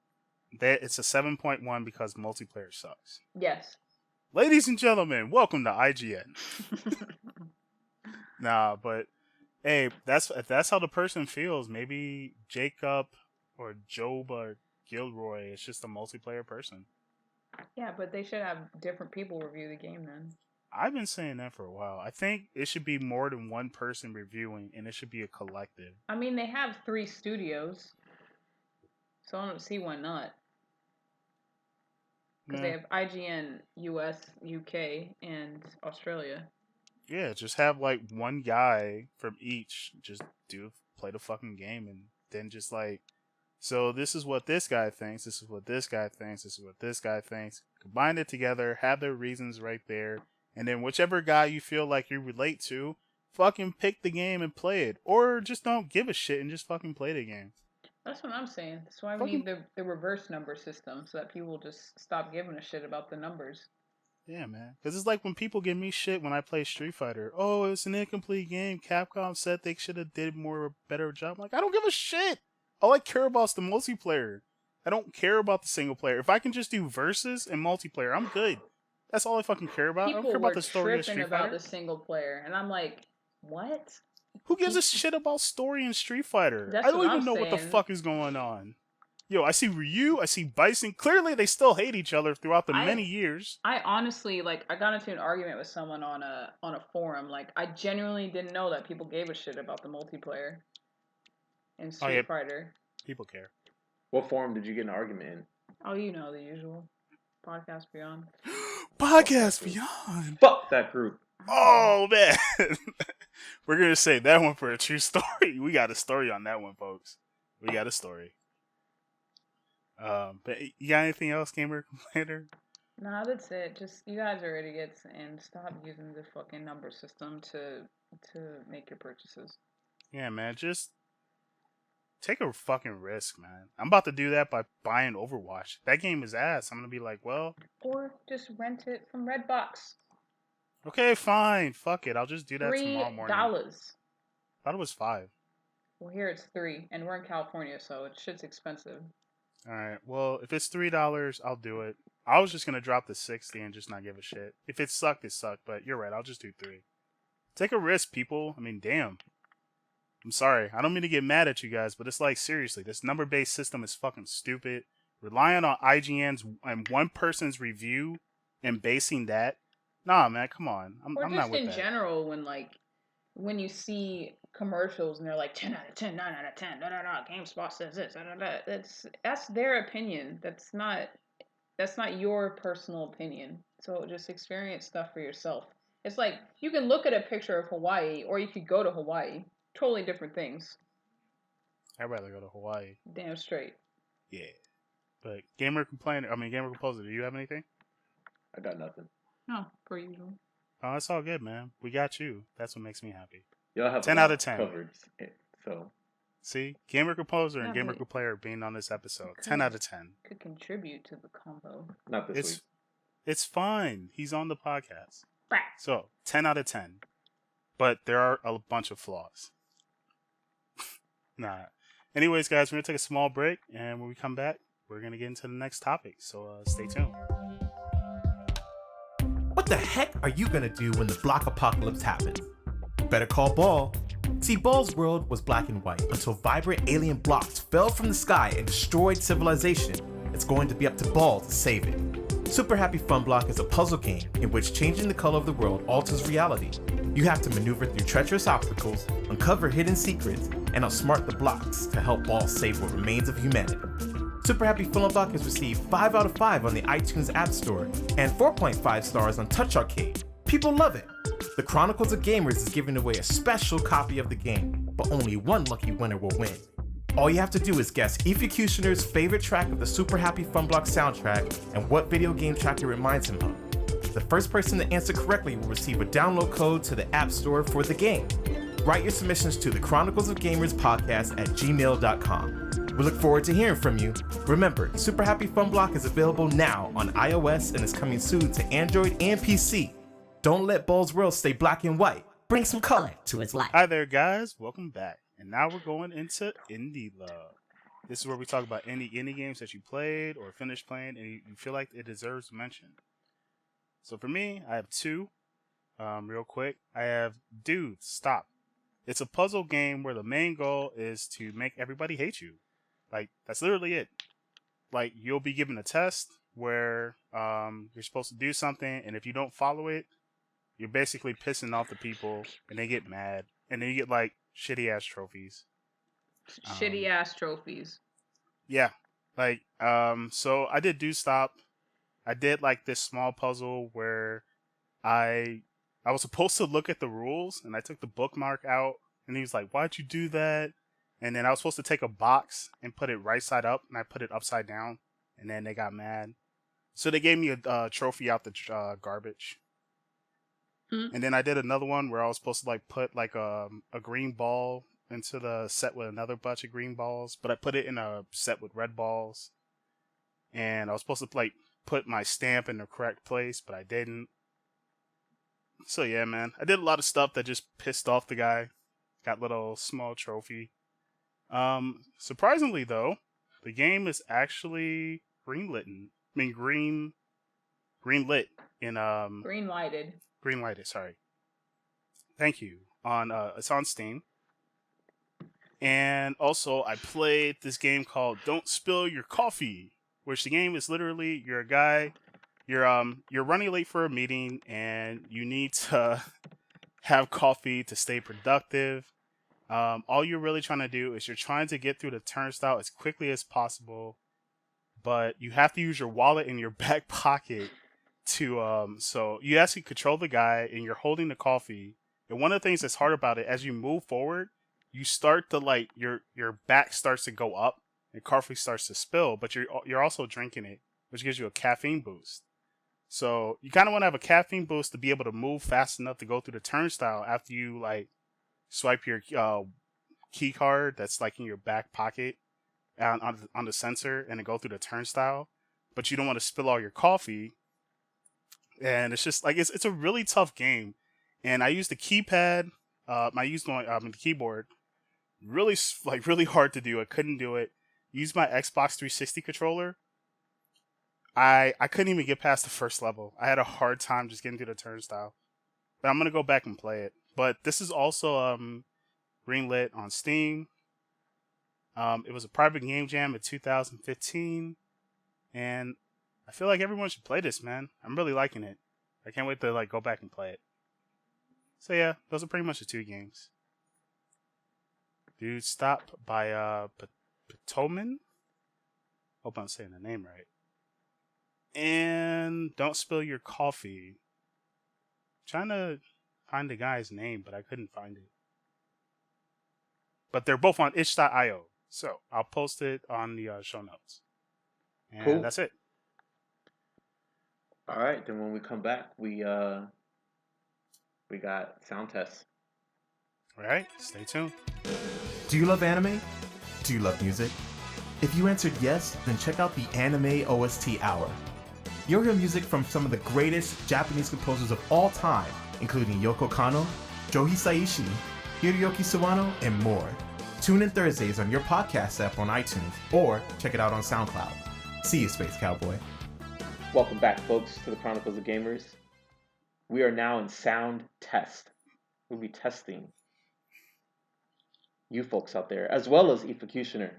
it's a 7.1 because multiplayer sucks. Yes. Ladies and gentlemen, welcome to IGN. Nah, but hey, if that's how the person feels, maybe Jacob or Job or Gilroy is just a multiplayer person. Yeah, but they should have different people review the game then. I've been saying that for a while. I think it should be more than one person reviewing, and it should be a collective. I mean, they have 3 studios, so I don't see why not. Because they have IGN, US, UK, and Australia. Yeah, just have like one guy from each just play the fucking game, and then just like, so this is what this guy thinks, this is what this guy thinks, this is what this guy thinks. Combine it together, have their reasons right there, and then whichever guy you feel like you relate to, fucking pick the game and play it. Or just don't give a shit and just fucking play the game. That's what I'm saying. That's why we need the reverse number system, so that people just stop giving a shit about the numbers. Yeah, man. Because it's like when people give me shit when I play Street Fighter. Oh, it's an incomplete game. Capcom said they should have did better job. I'm like, I don't give a shit. All I care about is the multiplayer. I don't care about the single player. If I can just do versus and multiplayer, I'm good. That's all I fucking care about. I don't care about the story of Street Fighter. People were tripping about the single player, and I'm like, what? Who gives a shit about story in Street Fighter? That's I don't what even I'm know what the saying. fuck is going on. Yo, I see Ryu, I see Bison. Clearly, they still hate each other throughout the many years. I honestly, like, I got into an argument with someone on a forum. Like, I genuinely didn't know that people gave a shit about the multiplayer in Street Fighter. People care. What forum did you get an argument in? Oh, you know, the usual. Podcast Beyond. Podcast Beyond. Fuck that group. Oh, man. We're going to say that one for a true story. We got a story on that one, folks. We got a story. But you got anything else, Gamer Complainer? Nah, that's it. Just, you guys are idiots, and stop using the fucking number system to make your purchases. Yeah, man, just take a fucking risk, man. I'm about to do that by buying Overwatch. That game is ass. I'm gonna be like, well... Or just rent it from Redbox. Okay, fine. Fuck it. I'll just do that tomorrow morning. $3. Thought it was $5. Well, here it's $3, and we're in California, so shit's expensive. Alright, well, if it's $3, I'll do it. I was just gonna drop the 60 and just not give a shit. If it sucked, it sucked, but you're right, I'll just do 3. Take a risk, people. I mean, damn. I'm sorry, I don't mean to get mad at you guys, but it's like, seriously, this number-based system is fucking stupid. Relying on IGN's and one person's review and basing that? Nah, man, come on. I'm not with that. Or just in general, when you see commercials and they're like 10 out of 10, 9 out of 10, GameSpot says this, that's their opinion. That's not your personal opinion. So just experience stuff for yourself. It's like you can look at a picture of Hawaii, or you could go to Hawaii. Totally different things. I'd rather go to Hawaii. Damn straight. Yeah. But Gamer Composer, do you have anything? I got nothing. No, per usual. Oh, that's all good, man. We got you. That's what makes me happy. Y'all have 10 out of 10 covered. So see, Gamer Composer and Gamer Complayer being on this episode. 10 out of 10. Could contribute to the combo. Not this week. It's fine. He's on the podcast. Bah. So 10 out of 10. But there are a bunch of flaws. Nah. Anyways, guys, we're gonna take a small break, and when we come back, we're gonna get into the next topic. So stay tuned. What the heck are you gonna do when the block apocalypse happens? Better call Ball. See, Ball's world was black and white until vibrant alien blocks fell from the sky and destroyed civilization. It's going to be up to Ball to save it. Super Happy Fun Block is a puzzle game in which changing the color of the world alters reality. You have to maneuver through treacherous obstacles, uncover hidden secrets, and outsmart the blocks to help Ball save what remains of humanity. Super Happy Fun Block has received 5 out of 5 on the iTunes App Store and 4.5 stars on Touch Arcade. People love it. The Chronicles of Gamers is giving away a special copy of the game, but only one lucky winner will win. All you have to do is guess Efocutioner's favorite track of the Super Happy Fun Block soundtrack and what video game track it reminds him of. The first person to answer correctly will receive a download code to the App Store for the game. Write your submissions to the Chronicles of Gamers podcast at gmail.com. We look forward to hearing from you. Remember, Super Happy Fun Block is available now on iOS and is coming soon to Android and PC. Don't let Ball's world stay black and white. Bring some color to his life. Hi there, guys. Welcome back. And now we're going into Indie Love. This is where we talk about any indie games that you played or finished playing and you feel like it deserves mention. So for me, I have two. Real quick, I have Dude, Stop. It's a puzzle game where the main goal is to make everybody hate you. Like, that's literally it. Like, you'll be given a test where you're supposed to do something, and if you don't follow it, you're basically pissing off the people, and they get mad, and then you get, like, shitty-ass trophies. Shitty-ass trophies. Yeah. Like, so I did Do Stop. I did, like, this small puzzle where I was supposed to look at the rules, and I took the bookmark out, and he was like, why'd you do that? And then I was supposed to take a box and put it right side up, and I put it upside down, and then they got mad. So they gave me a trophy out the garbage. Mm-hmm. And then I did another one where I was supposed to like put like a green ball into the set with another bunch of green balls, but I put it in a set with red balls. And I was supposed to like put my stamp in the correct place, but I didn't. So yeah, man, I did a lot of stuff that just pissed off the guy. Got little small trophy. Surprisingly though, the game is actually greenlit in Greenlighted, sorry. Thank you. It's on Steam. And also I played this game called Don't Spill Your Coffee, which the game is literally you're a guy, you're running late for a meeting and you need to have coffee to stay productive. All you're really trying to do is you're trying to get through the turnstile as quickly as possible, but you have to use your wallet in your back pocket to so you actually control the guy and you're holding the coffee. And one of the things that's hard about it, as you move forward, you start to like your back starts to go up and coffee starts to spill, but you're also drinking it, which gives you a caffeine boost. So you kind of want to have a caffeine boost to be able to move fast enough to go through the turnstile after you like swipe your key card that's like in your back pocket on the sensor and then go through the turnstile, but you don't want to spill all your coffee. And it's just like it's a really tough game. And I used the keypad. I used the keyboard. Really hard to do. I couldn't do it. Used my Xbox 360 controller. I couldn't even get past the first level. I had a hard time just getting through the turnstile. But I'm gonna go back and play it. But this is also greenlit on Steam. It was a private game jam in 2015, and I feel like everyone should play this, man. I'm really liking it. I can't wait to like go back and play it. So yeah, those are pretty much the two games. Dude, Stop by Petition. Hope I'm saying the name right. And Don't Spill Your Coffee. I'm trying to find the guy's name, but I couldn't find it. But they're both on itch.io, so I'll post it on the show notes. And cool. That's it. All right, then when we come back, we got sound tests. All right, stay tuned. Do you love anime? Do you love music? If you answered yes, then check out the Anime OST Hour. You'll hear music from some of the greatest Japanese composers of all time, including Yoko Kanno, Joe Hisaishi, Hiroyuki Sawano, and more. Tune in Thursdays on your podcast app on iTunes, or check it out on SoundCloud. See you, Space Cowboy. Welcome back, folks, to the Chronicles of Gamers. we are now in sound test. We'll be testing you folks out there, as well as Efocutioner,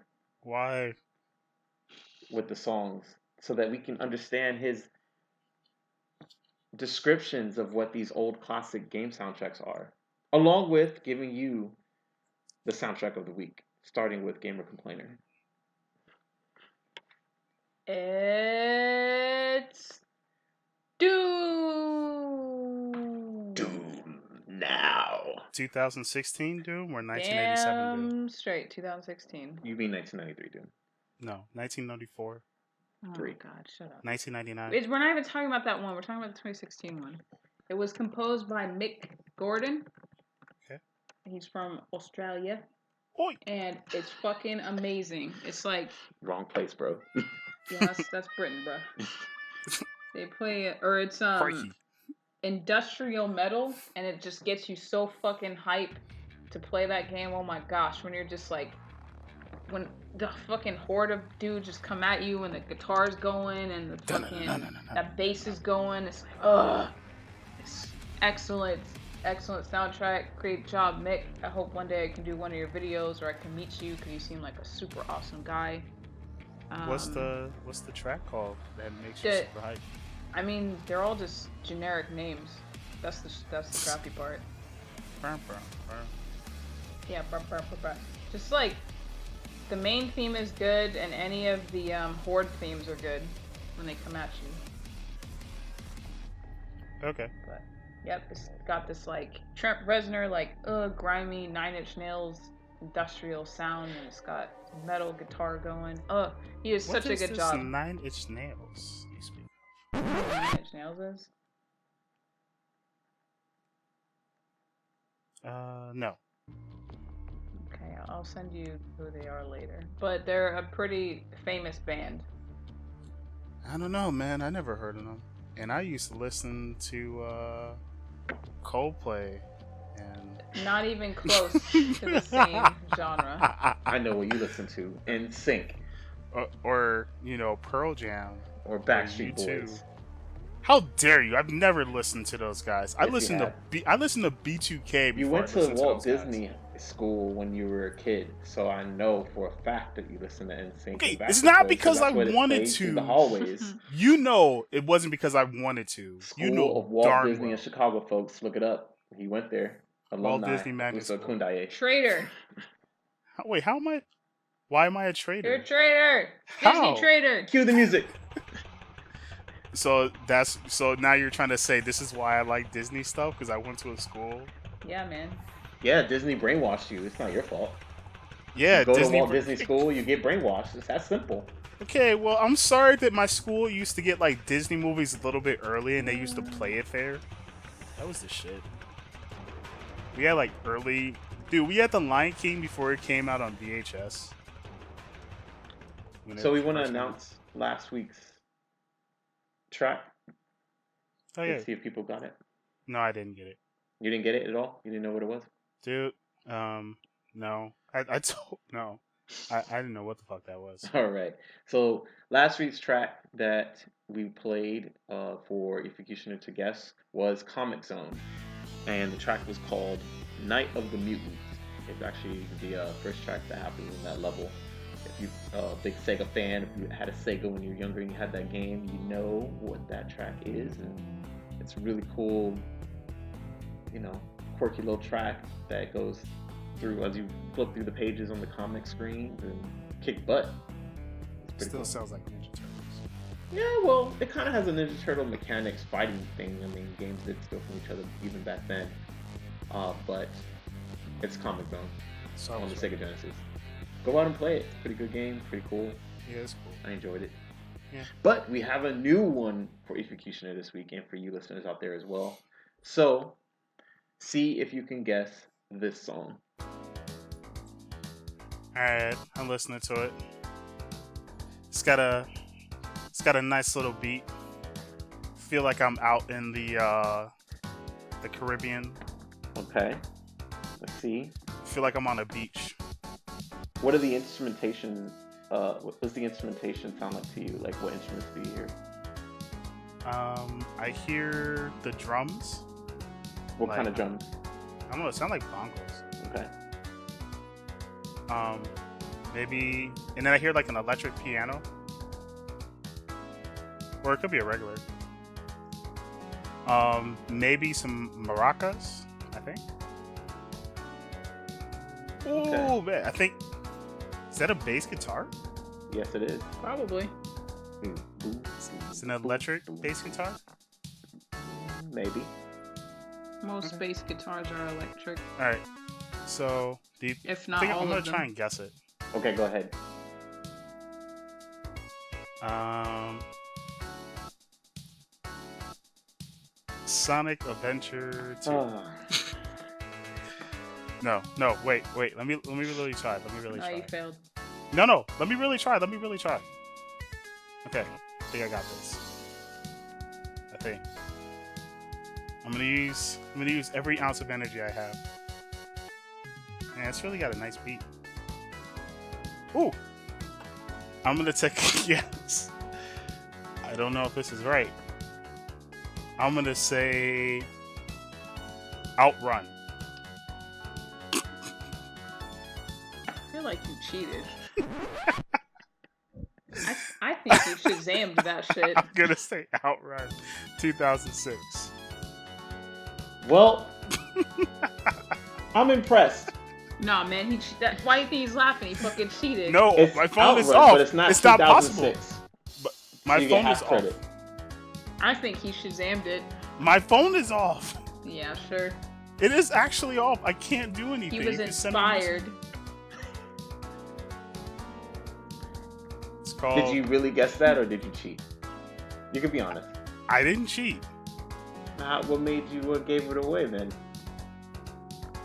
Why? with the songs, so that we can understand his descriptions of what these old classic game soundtracks are, along with giving you the soundtrack of the week, starting with Gamer Complainer. It's Doom. Doom now. 2016 Doom or 1987 Doom? Damn straight, 2016. You mean 1993 Doom? No, 1994, Oh Three. God, shut up. 1999. We're not even talking about that one. We're talking about the 2016 one. It was composed by Mick Gordon. Okay. He's from Australia, Oi! and it's fucking amazing. It's like, Wrong place, bro. yeah, that's Britain, bro. They play it, or it's Crikey. industrial metal, and it just gets you so fucking hype to play that game. Oh my gosh, when you're just like, when the fucking horde of dudes just come at you and the guitar's going and the fucking that bass is going, it's like, ugh. It's excellent soundtrack. Great job, Mick. I hope one day I can do one of your videos or I can meet you because you seem like a super awesome guy. What's the track called that makes you super hyped? I mean, they're all just generic names. That's the crappy part. Yeah, just like the main theme is good, and any of the horde themes are good when they come at you. Okay. But yep, it's got this like Trent Reznor like grimy 9 Inch Nails industrial sound, and it's got metal guitar going. He is such a good job. 9 Inch Nails? You speak. 9 Inch Nails is? No. Okay, I'll send you who they are later. But they're a pretty famous band. I don't know, man. I never heard of them. And I used to listen to Coldplay and Not even close to the same genre. I know what you listen to. NSYNC. or Pearl Jam Or Backstreet U2. Boys. How dare you? I've never listened to those guys. I Yes, you listened to have. I listened to B2K before You went I to listened Walt those guys. Disney school when you were a kid, so I know for a fact that you listen to NSYNC. Okay, and it's Backstreet not Boys, because that's I what it wanted plays through to. the hallways. You know, it wasn't because I wanted to. School You know, of Walt darn Disney well. in Chicago, folks. Look it up. He went there. Alumni. Disney Magnet Uso School. Kundaye. Traitor. Wait, how am I? Why am I a You're traitor? a traitor. How? Disney traitor. Cue the music. So now you're trying to say this is why I like Disney stuff because I went to a school. Yeah, man. Yeah, Disney brainwashed you. It's not your fault. Yeah, You go Disney. to Walt Disney school, you get brainwashed. It's that simple. Okay, well, I'm sorry that my school used to get like Disney movies a little bit early, and they used to play it there. That was the shit. We had like early, dude. We had the Lion King before it came out on VHS. When it So we was want to first announce last week's track. released. Oh yeah. Let's see if people got it. No, I didn't get it, You didn't get it at all? You didn't know what it was? dude. No. I told no. I didn't know what the fuck that was. All right. So last week's track that we played for Efocutioner to guess was Comic Zone. And the track was called Night of the Mutants. It's actually the first track that happens in that level. If you're a big Sega fan, if you had a Sega when you were younger and you had that game, you know what that track is. And it's a really cool, quirky little track that goes through as you flip through the pages on the comic screen and kick butt. It's pretty Still cool. sounds like Ninja Turtles. Yeah, well, it kind of has a Ninja Turtle mechanics fighting thing. I mean, games did steal from each other even back then. But it's Comic Zone So on the Sega Genesis. Go out and play it. It's a pretty good game. Pretty cool. Yeah, it's cool. I enjoyed it. Yeah. But we have a new one for Efocutioner this week and for you listeners out there as well. So, see if you can guess this song. Alright, I'm listening to it. It's got a nice little beat. Feel like I'm out in the Caribbean. Okay. Let's see. Feel like I'm on a beach. What are the instrumentation? What does the instrumentation sound like to you? Like, what instruments do you hear? I hear the drums. What kind of Like, drums? I don't know. It sounds like bongos. Okay. Maybe, and then I hear like an electric piano, or it could be a regular. Maybe some maracas. I think. Okay. Oh man, I think. Is that a bass guitar? Yes, it is. Probably. It's an electric bass guitar. Maybe. Most bass guitars are electric. All right. So, If I not think all I'm gonna of them. try and guess it. Okay, go ahead. Sonic Adventure 2. Ah. No, wait. Let me really try. Let me really No, you try. failed. No. Let me really try. Okay, I think I got this. I think. I'm gonna use every ounce of energy I have. Man, it's really got a nice beat. Ooh! I'm gonna take a guess. I don't know if this is right. I'm gonna say Outrun. I feel like you cheated. I think you Shazammed that shit. I'm gonna say Outrun 2006. Well, I'm impressed. Nah, man, why do you think he's laughing? He fucking cheated. No, It's my phone is Outrun, off. but it's not not possible. 2006. But my So you get phone is half off. credit. I think he Shazammed it. My phone is off. Yeah, sure. It is actually off. I can't do anything. He was You can send me inspired. It's called. Did you really guess that, or did you cheat? You can be honest. I didn't cheat. What made you? What gave it away, then?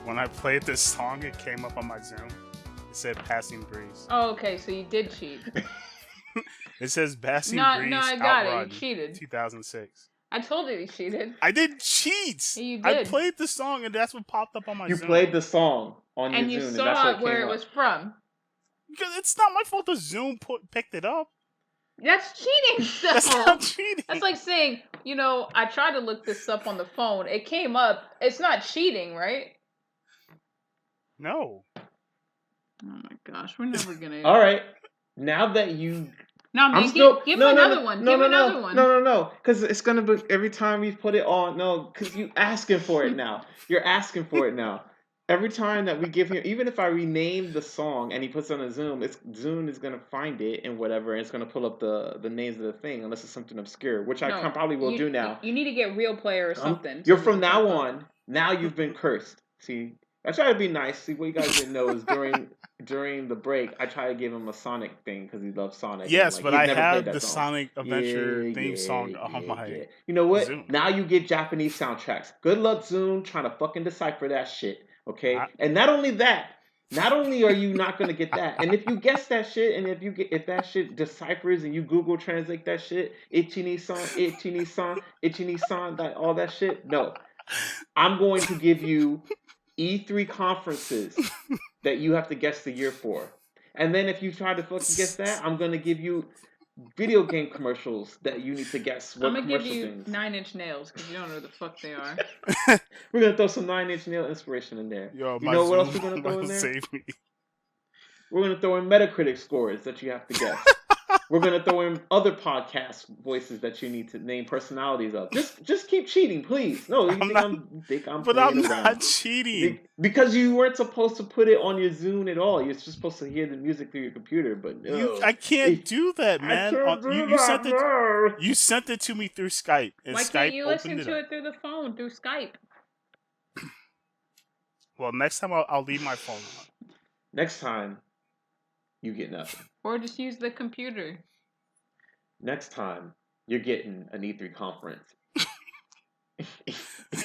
When I played this song, it came up on my Zoom. It said "Passing Breeze." Oh, okay, so you did cheat. It says "Passing No, Breeze." I got it. You Outrun, cheated. 2006. I told you he cheated. I didn't cheat. Yeah, you I did. played the song, and that's what popped up on my You Zoom. played the song on your And you Zoom, and that's saw what where came it up. was from. Because it's not my fault. The Zoom picked it up. That's cheating, though. That's not cheating. That's like saying, I tried to look this up on the phone. It came up. It's not cheating, right? No. Oh my gosh, we're never gonna. All right, now that you, No, man, I'm still give no, him no, another no, one. No, Give no, him no, another one. no, because it's gonna be every time we put it on. No, because you asking for it now. You're asking for it now. Every time that we give him, even if I rename the song and he puts on a Zoom, Zoom is gonna find it and whatever, and it's gonna pull up the names of the thing, unless it's something obscure, which I probably will do now. You need to get Real Player or something. You're from now on. Now you've been cursed. See, I try to be nice. See, what you guys didn't know is during the break, I try to give him a Sonic thing because he loves Sonic. Yes, and, but he's I never have played that the song. Sonic Adventure theme song on my You know what? Zoom. Now you get Japanese soundtracks. Good luck, Zoom, trying to fucking decipher that shit. Okay, I- and not only that. Not only are you not gonna get that, and if you guess that shit, and if that shit deciphers and you Google translate that shit, ichini-san, that all that shit, no. I'm going to give you E3 conferences that you have to guess the year for. And then if you try to fucking guess that, I'm going to give you video game commercials that you need to guess what I'm gonna give commercial you things. 9 Inch Nails because you don't know who the fuck they are. We're going to throw some 9 Inch Nail inspiration in there. Yo, You know what else we're going to throw in there? Save me. We're going to throw in Metacritic scores that you have to guess. We're going to throw in other podcast voices that you need to name personalities of. Just keep cheating, please. No, you think I'm But playing I'm around. not cheating. Because you weren't supposed to put it on your Zune at all. You're just supposed to hear the music through your computer. But no, I can't do that, man. No. You sent it to me through Skype, and Why Skype can't you listen opened to up. it through the phone, through Skype? Well, next time I'll leave my phone on. Next time, you get nothing. Or just use the computer. Next time, you're getting an E3 conference.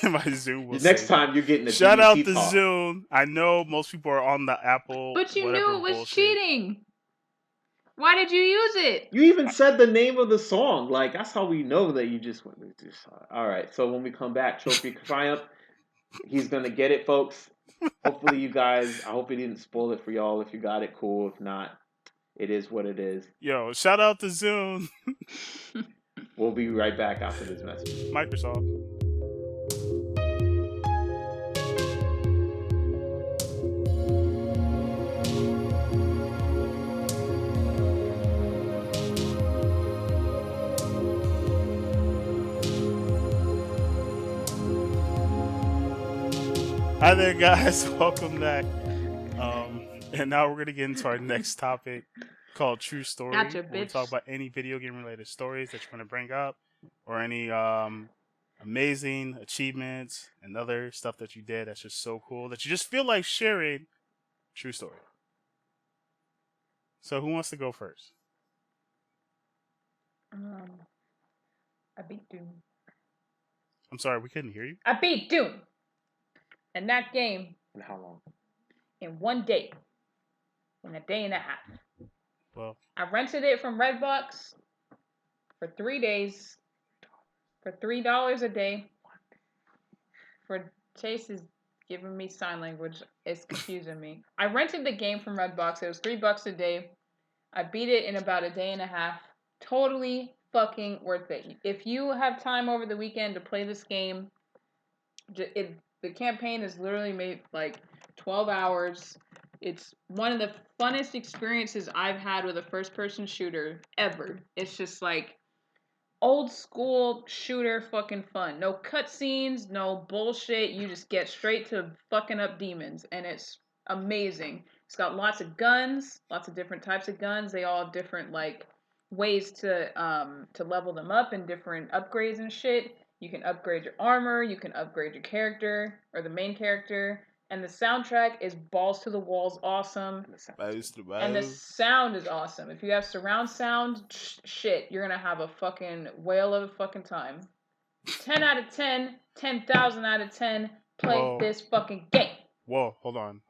My Zoom will Next say time, that. you're getting a Shout out DVT to talk. Zoom. I know most people are on the Apple. But you whatever knew it was bullshit. cheating. Why did you use it? You even said the name of the song. Like, that's how we know that you just went with this. All right, so when we come back, Trophy Triumph, he's going to get it, folks. Hopefully you guys, I hope he didn't spoil it for y'all. If you got it, cool. If not, it is what it is. Yo, shout out to Zoom. We'll be right back after this message. Microsoft. Hi there, guys. Welcome back. And now we're gonna get into our next topic called True Story. Gotcha, Where we bitch. talk about any video game related stories that you're gonna bring up, or any amazing achievements and other stuff that you did that's just so cool that you just feel like sharing. True story. So who wants to go first? I beat Doom. I'm sorry, we couldn't hear you. I beat Doom. And that game And how long? in 1 day. In a day and a half. Well, I rented it from Redbox for 3 days. For $3 a day. For Chase is giving me sign language. It's confusing me. I rented the game from Redbox. It was $3 a day. I beat it in about a day and a half. Totally fucking worth it. If you have time over the weekend to play this game, the campaign is literally made like 12 hours. It's one of the funnest experiences I've had with a first-person shooter ever. It's just like old school shooter fucking fun. No cutscenes, no bullshit. You just get straight to fucking up demons, and it's amazing. It's got lots of guns, lots of different types of guns. They all have different like ways to level them up and different upgrades and shit. You can upgrade your armor, you can upgrade your character or the main character, and the soundtrack is balls to the walls awesome. And the sound is awesome. If you have surround sound, shit, you're gonna have a fucking whale of a fucking time. 10 out of 10, 10,000 out of 10, play this fucking game. Whoa, hold on.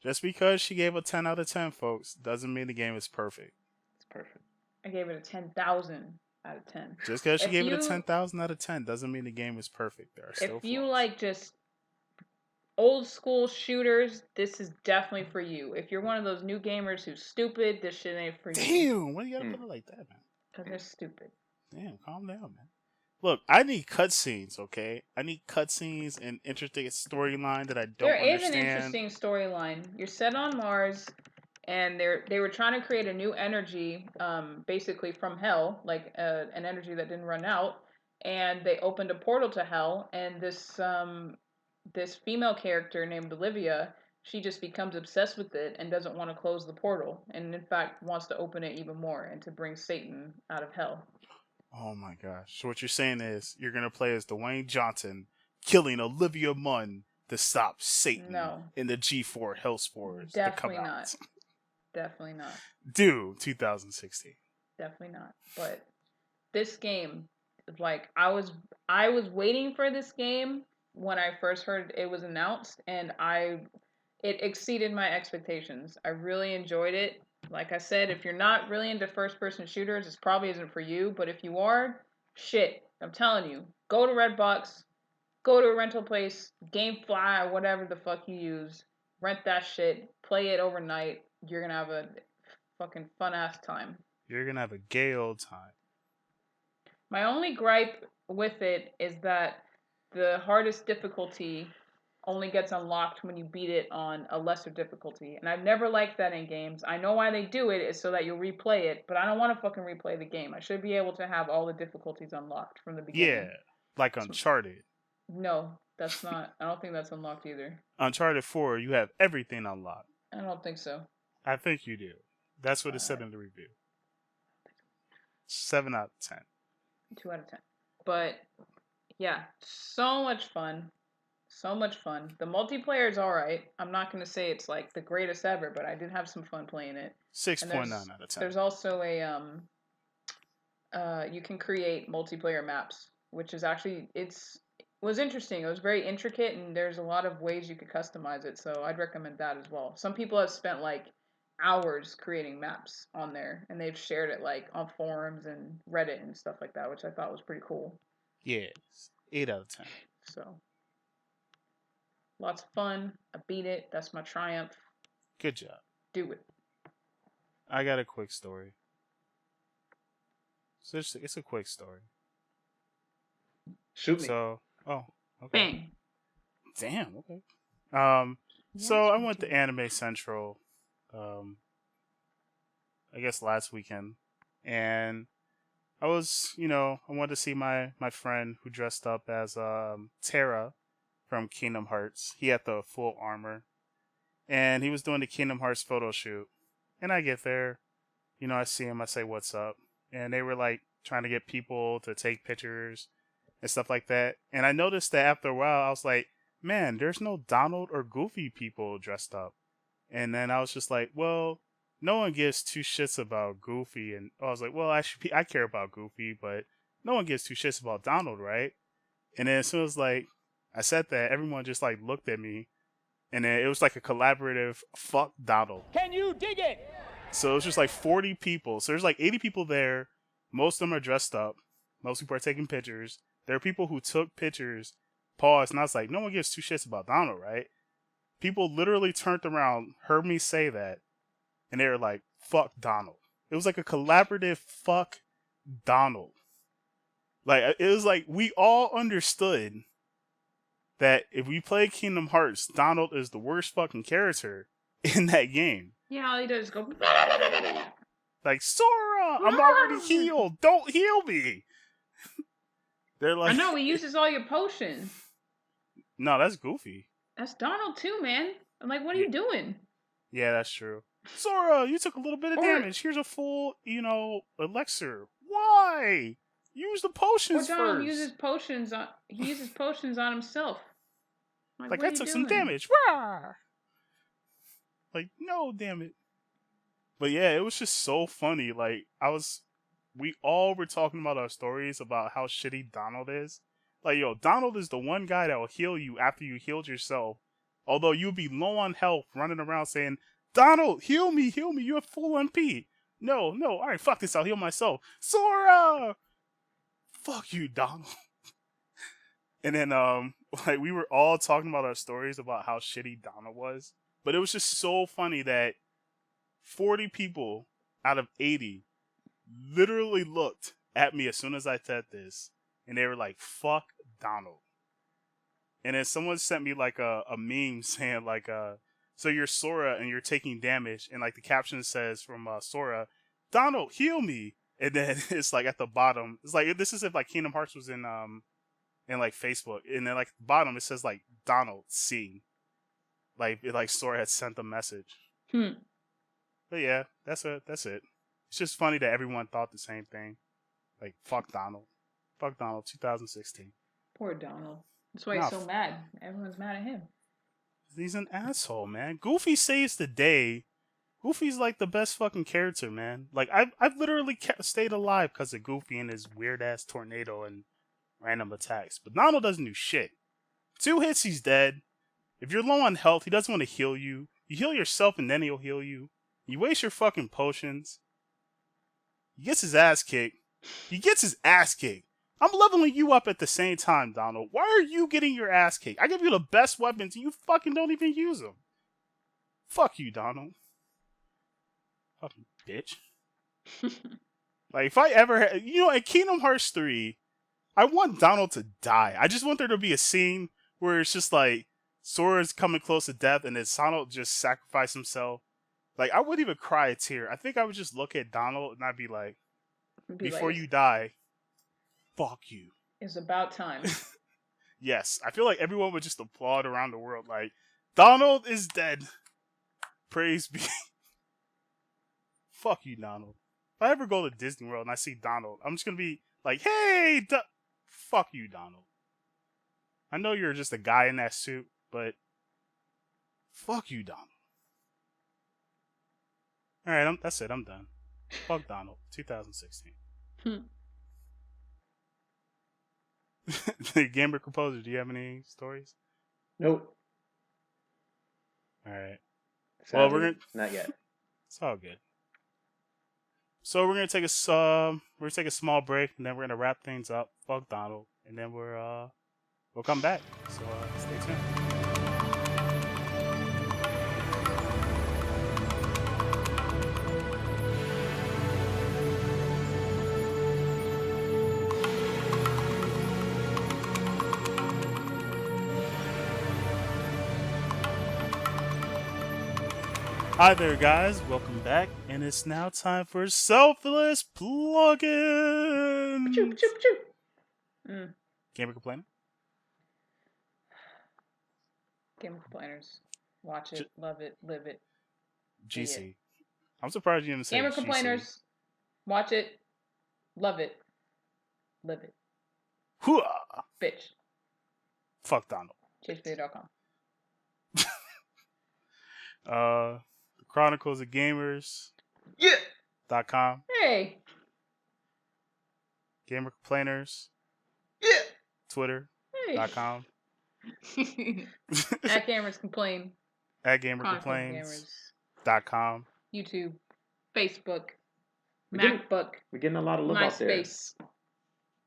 Just because she gave a 10 out of 10, folks, doesn't mean the game is perfect. It's perfect. I gave it a 10,000 out of 10. Just because she gave it a 10,000 out of 10 doesn't mean the game is perfect. There are still If you flaws. like just old school shooters, this is definitely for you. If you're one of those new gamers who's stupid, this shit ain't for you. Damn, why you gotta put it like that, man? Because they're stupid. Damn, calm down, man. Look, I need cutscenes, okay? I need cutscenes and interesting storyline that I don't understand. There is an interesting storyline. You're set on Mars, and they were trying to create a new energy, basically from hell, like an energy that didn't run out. And they opened a portal to hell, and this female character named Olivia, she just becomes obsessed with it and doesn't want to close the portal, and in fact wants to open it even more and to bring Satan out of hell. Oh my gosh. So what you're saying is you're going to play as Dwayne Johnson killing Olivia Munn to stop Satan in the G4 Hellspores that come out. Not. Definitely not. Dude, 2016. Definitely not. But this game, like I was waiting for this game when I first heard it was announced, and it exceeded my expectations. I really enjoyed it. Like I said, if you're not really into first-person shooters, this probably isn't for you. But if you are, shit, I'm telling you, go to Redbox, go to a rental place, GameFly, whatever the fuck you use, rent that shit, play it overnight. You're gonna have a fucking fun-ass time. You're gonna have a gay old time. My only gripe with it is that the hardest difficulty only gets unlocked when you beat it on a lesser difficulty. And I've never liked that in games. I know why they do it is so that you'll replay it, but I don't want to fucking replay the game. I should be able to have all the difficulties unlocked from the beginning. Yeah, like Uncharted. No, that's not. I don't think that's unlocked either. Uncharted 4, you have everything unlocked. I don't think so. I think you do. That's what it said in the review. 7 out of 10. 2 out of 10. But, yeah, so much fun. So much fun. The multiplayer is alright. I'm not going to say it's like the greatest ever, but I did have some fun playing it. 6.9 out of 10. There's also a, you can create multiplayer maps, which is actually, was interesting. It was very intricate, and there's a lot of ways you could customize it, so I'd recommend that as well. Some people have spent like hours creating maps on there, and they've shared it like on forums and Reddit and stuff like that, which I thought was pretty cool. Yeah, 8 out of 10. So, lots of fun. I beat it. That's my triumph. Good job. Do it. I got a quick story. So it's a quick story. Shoot me. So, okay. Bang. Damn. Okay. Yeah, So I it's went to okay. Anime Central, I guess last weekend, and I wanted to see my friend who dressed up as Terra from Kingdom Hearts. He had the full armor, and he was doing the Kingdom Hearts photo shoot. And I get there, I see him, I say what's up, and they were like trying to get people to take pictures and stuff like that. And I noticed that after a while, I was like, man, there's no Donald or Goofy people dressed up. And then I was just like, well, no one gives two shits about Goofy. And I was like, well, I care about Goofy, but no one gives two shits about Donald, right? And then as soon as like I said that, everyone just like looked at me, and then it was like a collaborative fuck Donald. Can you dig it? So it was just like 40 people. So there's like 80 people there. Most of them are dressed up. Most people are taking pictures. There are people who took pictures, paused, and I was like, no one gives two shits about Donald, right? People literally turned around, heard me say that, and they were like, fuck Donald. It was like a collaborative fuck Donald. Like, it was like we all understood that if we play Kingdom Hearts, Donald is the worst fucking character in that game. Yeah, all he does is go. Like, Sora, I'm already healed. Don't heal me. They're like, I know, he uses all your potions. No, that's Goofy. That's Donald too, man. I'm like, what are you doing? Yeah, that's true. Sora, you took a little bit of Or- damage. Here's a full, elixir. Why? Use the potions Or Donald first. uses potions on. He uses potions on himself. Like, what I are you took some doing? damage. Rawr! Like, no, damn it. But yeah, it was just so funny. Like, we all were talking about our stories about how shitty Donald is. Like, yo, Donald is the one guy that will heal you after you healed yourself. Although you'd be low on health running around saying, Donald, heal me, you have full MP. No, alright, fuck this, I'll heal myself. Sora! Fuck you, Donald. And then, like, we were all talking about our stories about how shitty Donald was. But it was just so funny that 40 people out of 80 literally looked at me as soon as I said this, and they were like, fuck Donald. And then someone sent me like a meme saying like, so you're Sora and you're taking damage, and like the caption says from Sora, Donald, heal me. And then it's like at the bottom, it's like, this is if like Kingdom Hearts was in like Facebook, and then like at the bottom it says like Donald C. Like Sora had sent the message. But yeah, that's it. It's just funny that everyone thought the same thing. Like, fuck Donald. Fuck Donald 2016. Poor Donald. That's why he's so mad. Everyone's mad at him. He's an asshole, man. Goofy saves the day. Goofy's like the best fucking character, man. Like, I've literally stayed alive because of Goofy and his weird ass tornado and random attacks. But Donald doesn't do shit. 2 hits, he's dead. If you're low on health, he doesn't want to heal you. You heal yourself and then he'll heal you. You waste your fucking potions. He gets his ass kicked. I'm leveling you up at the same time, Donald. Why are you getting your ass kicked? I give you the best weapons and you fucking don't even use them. Fuck you, Donald. Fucking bitch. Like, if I ever had... in Kingdom Hearts 3, I want Donald to die. I just want there to be a scene where it's just like, Sora's coming close to death and then Donald just sacrifice himself. Like, I wouldn't even cry a tear. I think I would just look at Donald and I'd be like, before you die, fuck you. It's about time. Yes, I feel like everyone would just applaud around the world like, Donald is dead. Praise be. Fuck you, Donald. If I ever go to Disney World and I see Donald, I'm just gonna be like, hey, fuck you, Donald. I know you're just a guy in that suit, but fuck you, Donald. Alright, that's it. I'm done. Fuck Donald. 2016. The Gamer Composer, do you have any stories? Nope. Alright. Sadly, Well, we're gonna... not yet. It's all good. So we're gonna take a small break, and then we're gonna wrap things up. Fuck Donald, and then we'll come back. So stay tuned. Hi there, guys. Welcome back, and it's now time for selfless plugins. Gamer complaining? Game of Complainers. Watch it, love it, live it. GC. I'm surprised you didn't say Gamer GC. Complainers. Watch it, love it, live it. Hooah! Bitch. Fuck Donald. ChaseVideo.com. The Chronicles of Gamers. Yeah. .com. Hey. Gamer complainers. Yeah. Twitter. Hey. .com. At Gamers Complain. At Gamer Chronicles of Complains. Gamers. .com. YouTube. Facebook. We're getting- MacBook. We're getting a lot of love out there. MySpace.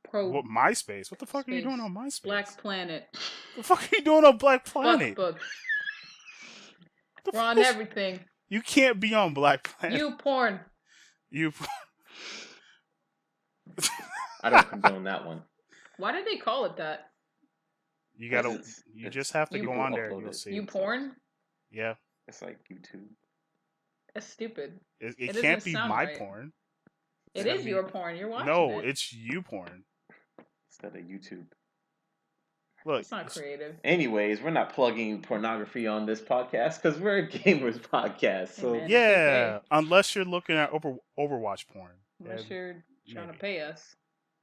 Pro. What, MySpace? What the fuck are you doing on MySpace? Black Planet. What the fuck are you doing on Black Planet? Fuckbook. The We're on fuck is- everything. You can't be on Black Planet. You porn. You. I don't condone that one. Why did they call it that? You gotta. It's- You just have to you go on there. upload You'll it. see. You porn? Yeah. It's like YouTube. That's stupid. It It can't doesn't be sound my right. porn. It gotta is be- your porn. You're watching No, it. it's you porn. Instead of YouTube. Look. It's not creative. Anyways, we're not plugging pornography on this podcast because we're a gamers podcast. So Amen. Yeah, Okay. unless you're looking at Overwatch porn. Unless And- you're trying to maybe. pay us.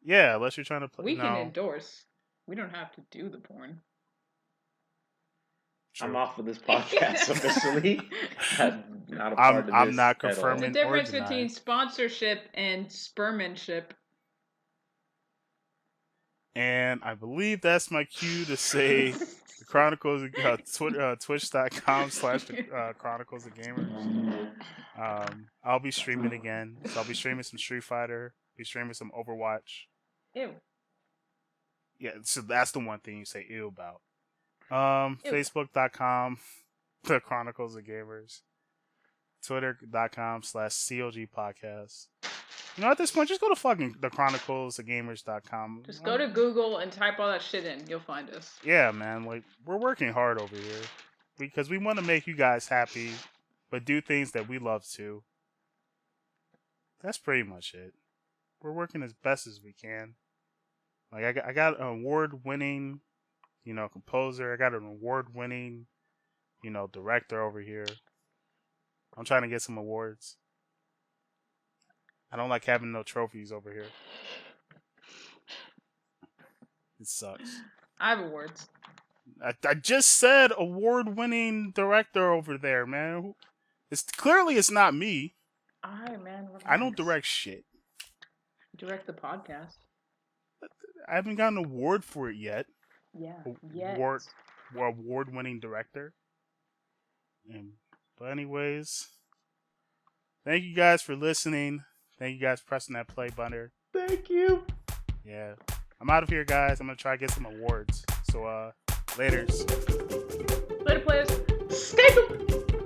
Yeah, unless you're trying to play. We can no, endorse. We don't have to do the porn. true. I'm off of this podcast officially. I'm not a part of this. I'm not at all. There's confirming. a difference or between denied. sponsorship and spermanship. And I believe that's my cue to say the Chronicles, Twitch.com/Chronicles of Gamers. I'll be streaming again. So I'll be streaming some Street Fighter, be streaming some Overwatch. Ew. Yeah, so that's the one thing you say ew about. Ew. Facebook.com, the Chronicles of Gamers. Twitter.com/COG podcast. You know, at this point, just go to fucking the Chronicles of Gamers.com. Just go to Google and type all that shit in. You'll find us. Yeah, man. Like, we're working hard over here because we want to make you guys happy, but do things that we love to. That's pretty much it. We're working as best as we can. Like, I got an award-winning, composer. I got an award-winning, director over here. I'm trying to get some awards. I don't like having no trophies over here. It sucks. I have awards. I just said award-winning director over there, man. It's not me. Alright, man. I don't relax. direct shit. Direct the podcast. I haven't gotten an award for it yet. Yeah. Yes. Award-winning director. But anyways, thank you guys for listening. Thank you guys for pressing that play button. Thank you. Yeah. I'm out of here, guys. I'm gonna try to get some awards. So, laters. Later, players. Stay tuned.